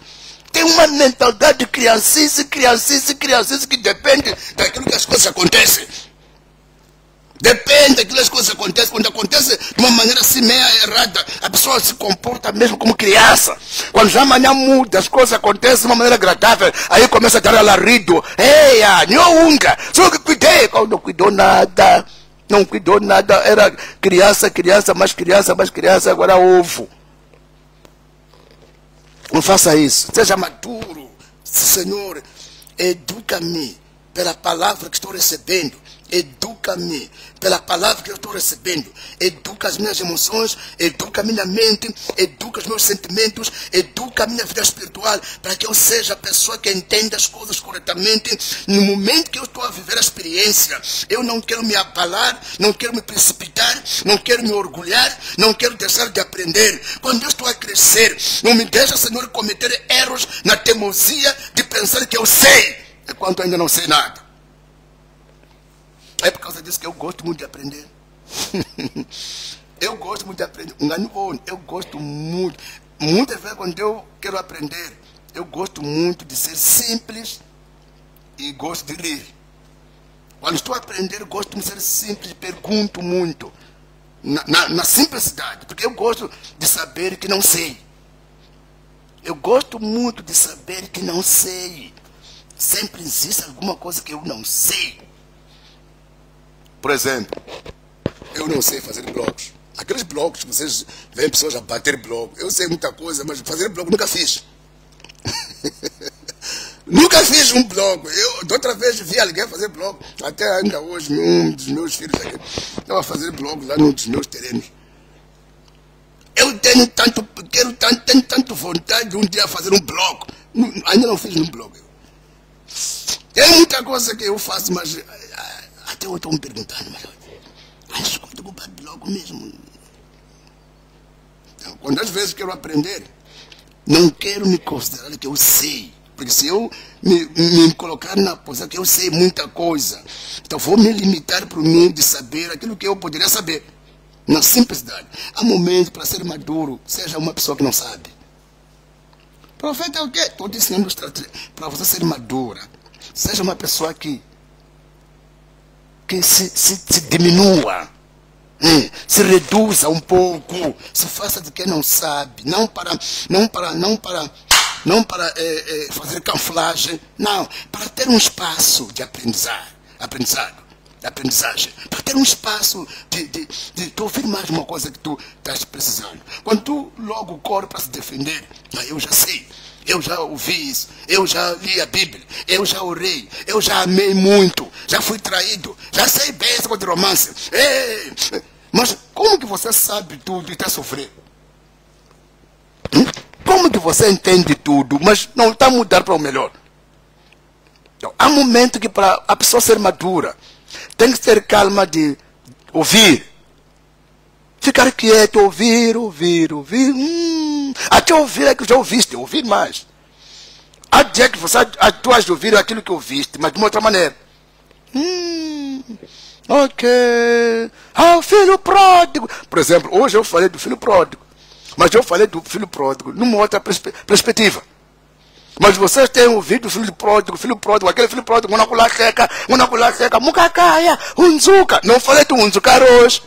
Tem uma mentalidade de criancice que depende daquilo que as coisas acontecem. Depende daquilo que as coisas acontecem. Quando acontece de uma maneira assim meia errada, a pessoa se comporta mesmo como criança. Quando já amanhã muda, as coisas acontecem de uma maneira agradável, aí começa a dar alarido. Ei, nhonga, só que cuidei. Não cuidou nada. Não cuidou nada. Era criança, mais criança, agora ovo. Não faça isso. Seja maduro. Senhor, educa-me pela palavra que estou recebendo. Educa-me pela palavra que eu estou recebendo. Educa as minhas emoções, educa a minha mente, educa os meus sentimentos, educa a minha vida espiritual, para que eu seja a pessoa que entenda as coisas corretamente. No momento que eu estou a viver a experiência, eu não quero me abalar, não quero me precipitar, não quero me orgulhar, não quero deixar de aprender. Quando eu estou a crescer, não me deixa, Senhor, cometer erros na teimosia de pensar que eu sei, enquanto ainda não sei nada. É por causa disso que eu gosto muito de aprender. Eu gosto muito de aprender. Eu gosto muito. Muitas vezes quando eu quero aprender, eu gosto muito de ser simples e gosto de rir. Quando estou a aprender, eu gosto de ser simples, pergunto muito. Na simplicidade. Porque eu gosto de saber que não sei. Eu gosto muito de saber que não sei. Sempre existe alguma coisa que eu não sei. Por exemplo, eu não sei fazer blogs. Aqueles blogs que vocês veem pessoas a bater blog. Eu sei muita coisa, mas fazer blog nunca fiz. Nunca fiz um blog. Eu, de outra vez, vi alguém fazer blog. Até ainda hoje, um dos meus filhos aqui estava a fazer blog lá num dos meus terrenos. Eu tenho tanto vontade de um dia fazer um blog. Ainda não fiz um blog. Tem muita coisa que eu faço, mas até eu estou me perguntando, mas como tu comprar blog mesmo? Então, quando às vezes quero aprender, não quero me considerar que eu sei. Porque se eu me colocar na posição que eu sei muita coisa, então vou me limitar para o meio de saber aquilo que eu poderia saber. Na simplicidade. Há momentos para ser maduro, seja uma pessoa que não sabe. Profeta é o quê? Estou te ensinando para você ser madura. Seja uma pessoa que se diminua, se reduza um pouco, se faça de quem não sabe, não para fazer camuflagem, não, para ter um espaço de aprendizado. aprendizagem, para ter um espaço de ouvir mais uma coisa que tu estás precisando. Quando tu logo corre para se defender, eu já sei, eu já ouvi isso, eu já li a Bíblia, eu já orei, eu já amei muito, já fui traído, já sei bem essa coisa de romance. Ei, mas como que você sabe tudo e está sofrendo? Como que você entende tudo, mas não está a mudar para o melhor? Então, há momento que para a pessoa ser madura, tem que ter calma de ouvir. Ficar quieto, ouvir. Até ouvir é que já ouviste, ouvir mais. Há dia que você tu has de ouvir aquilo que ouviste, mas de uma outra maneira. Ok. O filho pródigo. Por exemplo, hoje eu falei do filho pródigo. Mas eu falei do filho pródigo numa outra perspectiva. Mas vocês têm ouvido o filho pródigo, aquele filho pródigo, mukakaya, unzuka. Não falei do unzukar hoje.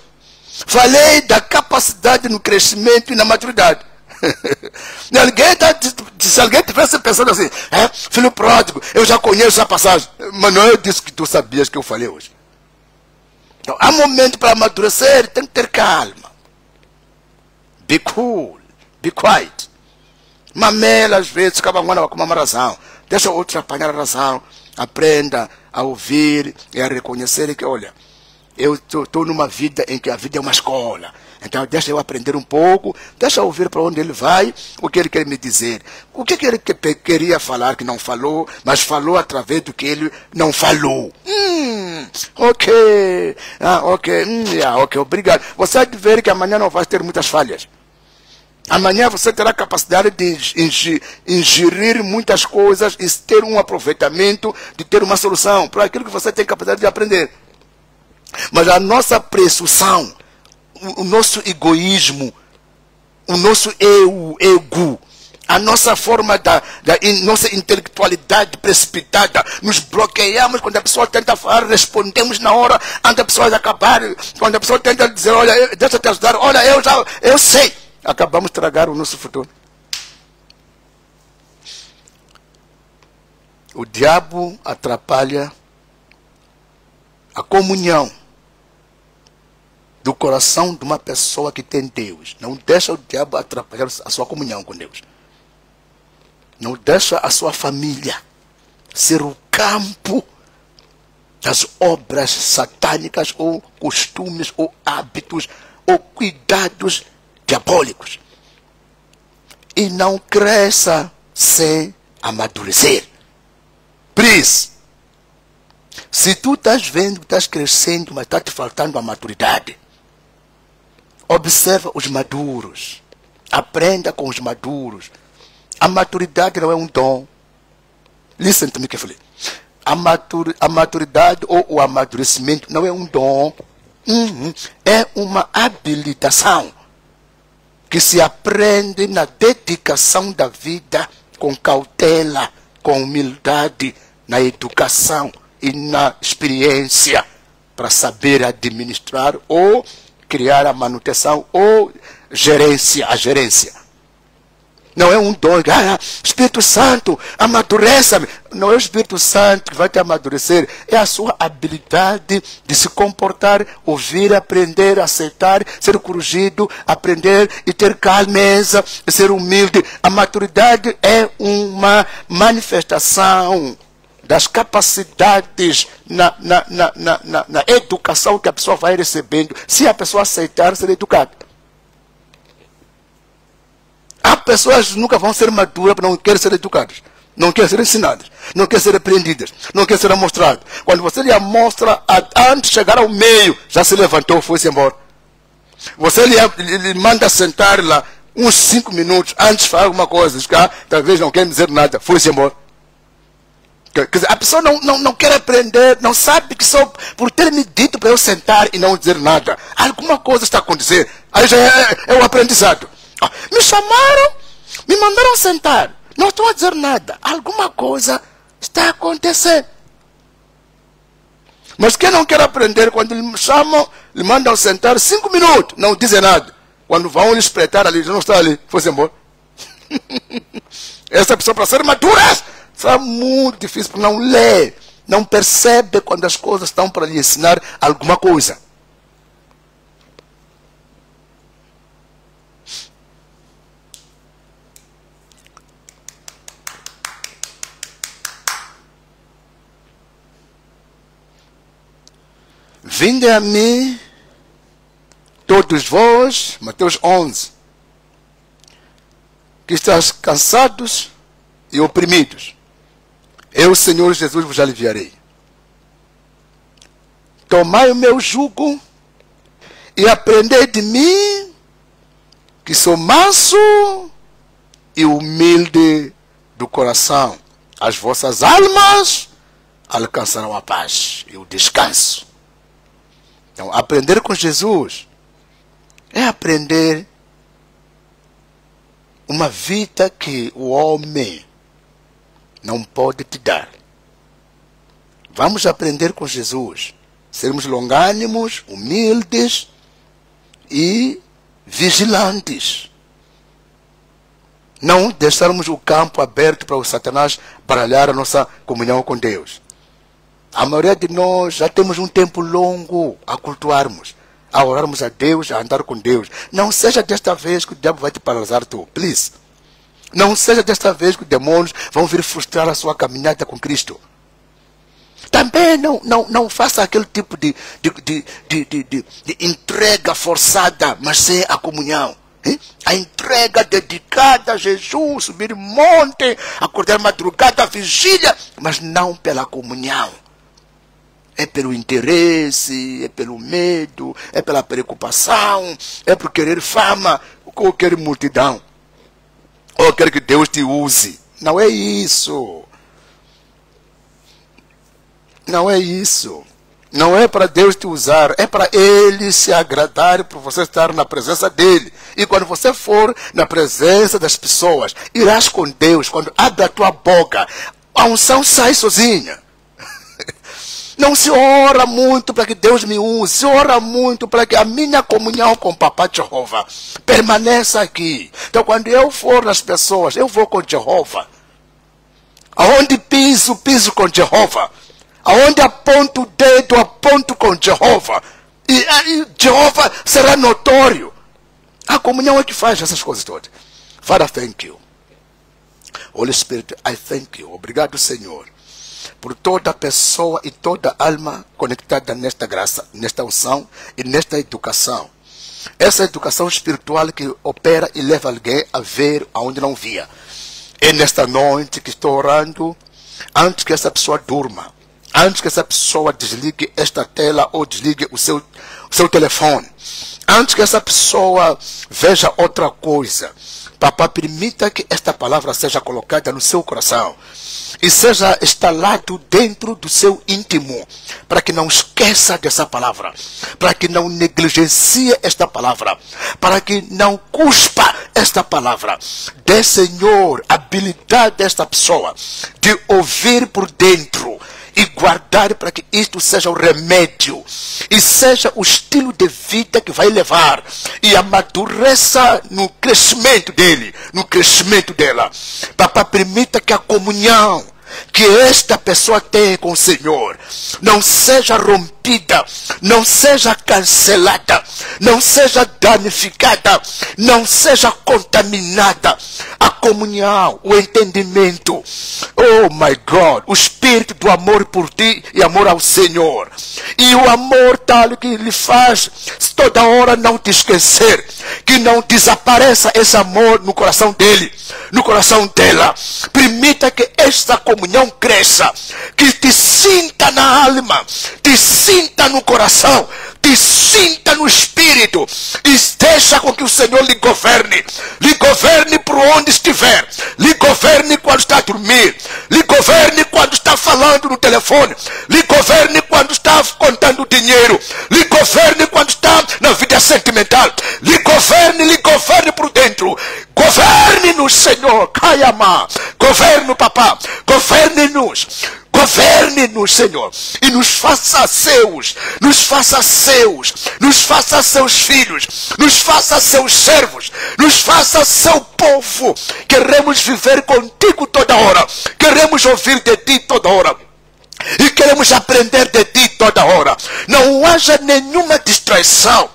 Falei da capacidade no crescimento e na maturidade. Se alguém tivesse pensando assim, filho pródigo, eu já conheço essa passagem. Mas não é disso que tu sabias que eu falei hoje. Então, há momento para amadurecer, tem que ter calma. Be cool, be quiet. Mamela, às vezes, acaba com uma razão. Deixa o outro apanhar a razão. Aprenda a ouvir e a reconhecer que, olha, eu estou numa vida em que a vida é uma escola. Então, deixa eu aprender um pouco, deixa eu ouvir para onde ele vai, o que ele quer me dizer. O que ele queria falar que não falou, mas falou através do que ele não falou. Ok. Ok, obrigado. Você há de ver que amanhã não vai ter muitas falhas. Amanhã você terá capacidade de ingerir muitas coisas e ter um aproveitamento, de ter uma solução para aquilo que você tem capacidade de aprender. Mas a nossa presunção, o nosso egoísmo, o nosso ego, a nossa forma nossa intelectualidade precipitada, nos bloqueamos quando a pessoa tenta falar, respondemos na hora, antes da pessoa acabar, quando a pessoa tenta dizer, olha, deixa eu te ajudar, olha, eu sei. Acabamos de estragar o nosso futuro. O diabo atrapalha a comunhão do coração de uma pessoa que tem Deus. Não deixa o diabo atrapalhar a sua comunhão com Deus. Não deixa a sua família ser o campo das obras satânicas ou costumes ou hábitos ou cuidados diabólicos. E não cresça sem amadurecer. Por isso, se tu estás vendo que estás crescendo, mas está te faltando a maturidade, observa os maduros. Aprenda com os maduros. A maturidade não é um dom. Listen to me carefully. A maturidade ou o amadurecimento não é um dom. É uma habilitação que se aprende na dedicação da vida, com cautela, com humildade, na educação e na experiência, para saber administrar ou criar a manutenção ou a gerência. Não é um dom. Espírito Santo, amadureça-me. Não é o Espírito Santo que vai te amadurecer. É a sua habilidade de se comportar, ouvir, aprender, aceitar, ser corrigido, aprender e ter calmeza, ser humilde. A maturidade é uma manifestação das capacidades na educação que a pessoa vai recebendo. Se a pessoa aceitar ser educada. Há pessoas que nunca vão ser maduras porque não querem ser educadas, não querem ser ensinadas, não querem ser repreendidas, não querem ser amostradas. Quando você lhe amostra, antes de chegar ao meio, já se levantou, foi-se embora. Você lhe manda sentar lá uns 5 minutos antes de falar alguma coisa, talvez não quer dizer nada, foi-se embora. Quer dizer, a pessoa não quer aprender, não sabe que só por ter me dito para eu sentar e não dizer nada, alguma coisa está acontecendo. Aí já é o aprendizado. Me chamaram, me mandaram sentar. Não estou a dizer nada. Alguma coisa está acontecendo. Mas quem não quer aprender, quando lhe chamam, lhe mandam sentar 5 minutos, não dizem nada. Quando vão lhe espreitar ali, já não está ali, foi-se embora. Essa pessoa, para ser madura, será muito difícil, porque não lê. não percebe quando as coisas estão para lhe ensinar alguma coisa. Vinde a mim, todos vós, Mateus 11, que estáis cansados e oprimidos. Eu, Senhor Jesus, vos aliviarei. Tomai o meu jugo e aprendei de mim, que sou manso e humilde do coração. As vossas almas alcançarão a paz e o descanso. Então, aprender com Jesus é aprender uma vida que o homem não pode te dar. Vamos aprender com Jesus. Sermos longânimos, humildes e vigilantes. Não deixarmos o campo aberto para o Satanás baralhar a nossa comunhão com Deus. A maioria de nós já temos um tempo longo a cultuarmos, a orarmos a Deus, a andar com Deus. Não seja desta vez que o diabo vai te paralisar tu, please. Não seja desta vez que os demônios vão vir frustrar a sua caminhada com Cristo. Também não faça aquele tipo de entrega forçada, mas sem a comunhão. A entrega dedicada a Jesus, subir monte, acordar madrugada, vigília, mas não pela comunhão. É pelo interesse, é pelo medo, é pela preocupação, é por querer fama, ou querer multidão, ou querer que Deus te use. Não é isso. Não é isso. Não é para Deus te usar, é para Ele se agradar por você estar na presença dEle. E quando você for na presença das pessoas, irás com Deus. Quando abre a tua boca, a unção sai sozinha. Não se ora muito para que Deus me use, se ora muito para que a minha comunhão com o Papai Jeová permaneça aqui. Então quando eu for nas pessoas, eu vou com Jeová. Aonde piso, piso com Jeová. Aonde aponto o dedo, aponto com Jeová. E Jeová será notório. A comunhão é que faz essas coisas todas. Father, thank you. Holy Spirit, I thank you. Obrigado, Senhor, por toda pessoa e toda alma conectada nesta graça, nesta unção e nesta educação. Essa educação espiritual que opera e leva alguém a ver aonde não via. É nesta noite que estou orando, antes que essa pessoa durma, antes que essa pessoa desligue esta tela ou desligue o seu telefone, antes que essa pessoa veja outra coisa, Papai, permita que esta palavra seja colocada no seu coração e seja instalado dentro do seu íntimo, para que não esqueça dessa palavra, para que não negligencie esta palavra, para que não cuspa esta palavra. Dê, Senhor, habilidade desta pessoa de ouvir por dentro e guardar para que isto seja o remédio e seja o estilo de vida que vai levar e amadureça no crescimento dele, no crescimento dela. Papai, permita que a comunhão que esta pessoa tem com o Senhor não seja rompida, não seja cancelada, não seja danificada, não seja contaminada. A comunhão, o entendimento, oh my God, o espírito do amor por ti e amor ao Senhor, e o amor tal que lhe faz toda hora não te esquecer, que não desapareça esse amor no coração dele, no coração dela. Permita que esta comunhão cresça, que te sinta na alma, te sinta no coração, te sinta no espírito, e deixa com que o Senhor lhe governe por onde estiver, lhe governe quando está a dormir, lhe governe quando está falando no telefone, lhe governe quando está contando dinheiro, lhe governe quando está na vida sentimental, lhe governe por dentro. Governe-nos, Senhor, Kayama, governe, Papá, governe-nos, Senhor, e nos faça seus, nos faça seus filhos, nos faça seus servos, nos faça seu povo. Queremos viver contigo toda hora, queremos ouvir de ti toda hora. e queremos aprender de ti toda hora. Não haja nenhuma distraição.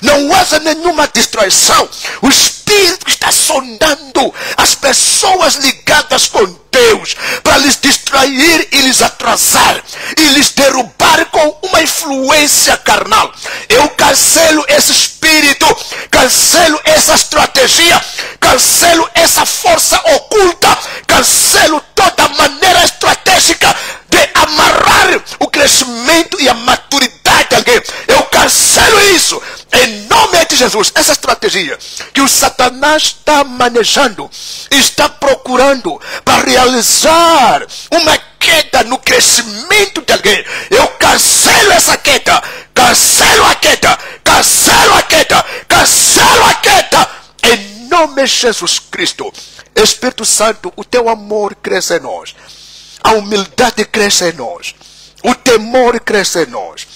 Não haja nenhuma distraição. O Espírito está sondando as pessoas ligadas com Deus para lhes distrair e lhes atrasar e lhes derrubar com uma influência carnal. Eu cancelo esse espírito, cancelo essa estratégia, cancelo essa força oculta, cancelo toda maneira estratégica de amarrar o crescimento e a maturidade de alguém. Eu cancelo isso em nome de Jesus. Essa estratégia que o Satanás está manejando, está procurando para realizar uma queda no crescimento de alguém. Eu cancelo essa queda, cancelo a queda, cancelo a queda, cancelo a queda em nome de Jesus Cristo. Espírito Santo, o teu amor cresce em nós, a humildade cresce em nós, o temor cresce em nós,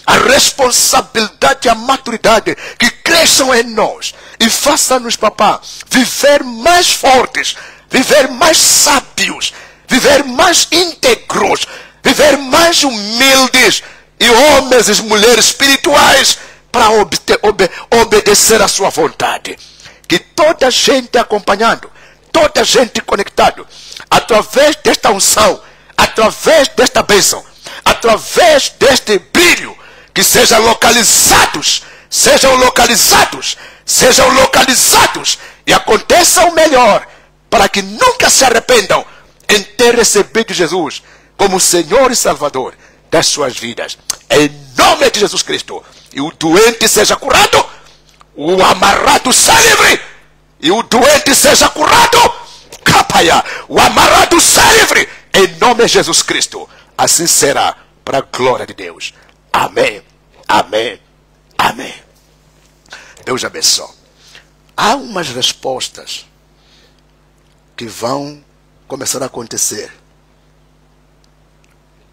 a responsabilidade e a maturidade que cresçam em nós e faça-nos, papá, viver mais fortes, viver mais sábios, viver mais íntegros, viver mais humildes e homens e mulheres espirituais para obedecer a sua vontade. Que toda gente acompanhando, toda gente conectado, através desta unção, através desta bênção, através deste brilho, que sejam localizados, sejam localizados, sejam localizados e aconteça o melhor, para que nunca se arrependam em ter recebido Jesus como Senhor e Salvador das suas vidas. Em nome de Jesus Cristo. E o doente seja curado, o amarrado seja livre, e o doente seja curado, capaia, o amarrado seja livre, em nome de Jesus Cristo. Assim será, para a glória de Deus. Amém, amém, amém. Deus abençoe. Há umas respostas que vão começar a acontecer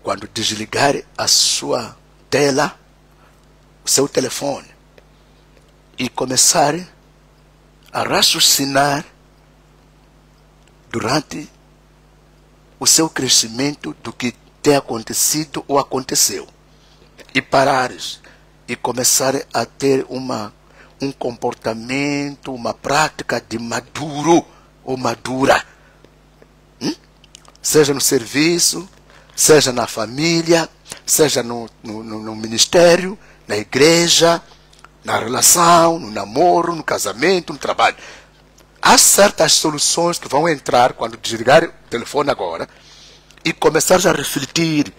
quando desligar a sua tela, o seu telefone, e começar a raciocinar durante o seu crescimento do que tem acontecido ou aconteceu, e parares e começar a ter um comportamento, uma prática de maduro ou madura, seja no serviço, seja na família, seja no ministério, na igreja, na relação, no namoro, no casamento, no trabalho. Há certas soluções que vão entrar quando desligar o telefone agora e começar a refletir,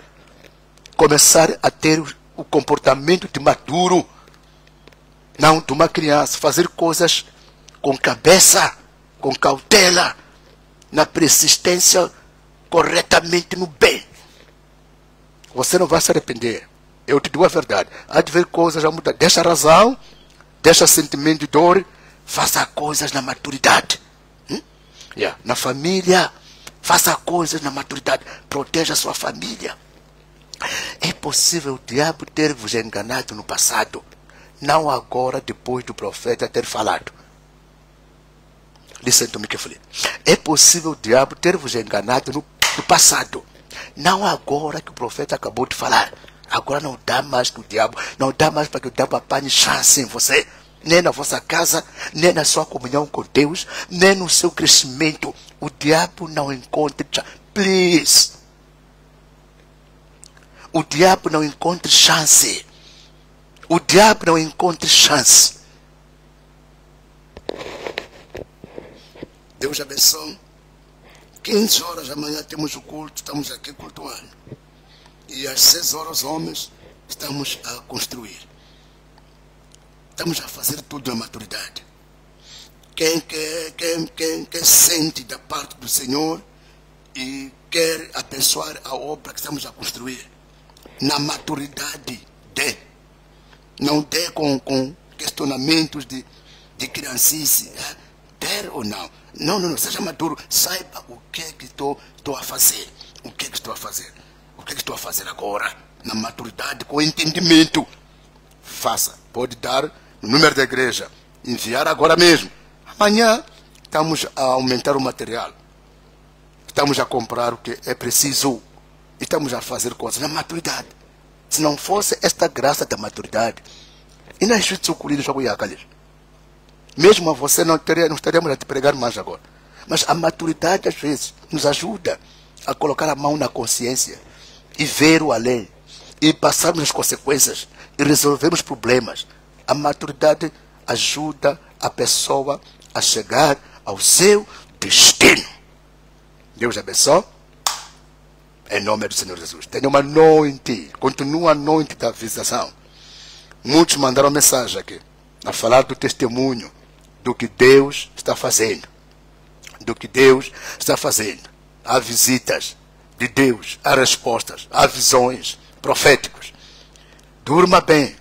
começar a ter o comportamento de maduro, não de uma criança, fazer coisas com cabeça, com cautela, na persistência, corretamente no bem. Você não vai se arrepender. Eu te digo a verdade. Há de ver coisas a mudar. Deixa a razão, deixa sentimento de dor, faça coisas na maturidade. Na família, faça coisas na maturidade. Proteja a sua família. É possível o diabo ter vos enganado no passado, não agora, depois do profeta ter falado. Listen to me carefully. É possível o diabo ter vos enganado no passado, não agora que o profeta acabou de falar. Agora não dá mais que o diabo, não dá mais para que o diabo apanhe chance em você, nem na vossa casa, nem na sua comunhão com Deus, nem no seu crescimento. O diabo não encontra chance. Please. O diabo não encontra chance. O diabo não encontra chance. Deus abençoe. 15 horas da manhã temos o culto, estamos aqui cultuando. E às 6 horas, homens, estamos a construir. Estamos a fazer tudo na maturidade. Quem sente da parte do Senhor e quer abençoar a obra que estamos a construir, na maturidade não dê com questionamentos de criancice, der ou não. Não, seja maduro, saiba o que é que estou a fazer, o que é que estou a fazer, o que é que estou a fazer agora, na maturidade, com entendimento. Faça, pode dar no número da igreja, enviar agora mesmo. Amanhã estamos a aumentar o material. Estamos a comprar o que é preciso. Estamos a fazer coisas na maturidade. Se não fosse esta graça da maturidade, e nas suculidas mesmo a você não estaríamos a te pregar mais agora. Mas a maturidade às vezes nos ajuda a colocar a mão na consciência e ver o além, e passarmos as consequências e resolvermos problemas. A maturidade ajuda a pessoa a chegar ao seu destino. Deus abençoe. Em nome do Senhor Jesus. Tenha uma noite. Continua a noite da visitação. Muitos mandaram mensagem aqui a falar do testemunho do que Deus está fazendo. Do que Deus está fazendo. Há visitas de Deus, há respostas, há visões proféticas. Durma bem.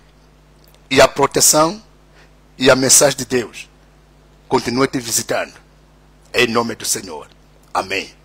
E a proteção e a mensagem de Deus continua te visitando. Em nome do Senhor. Amém.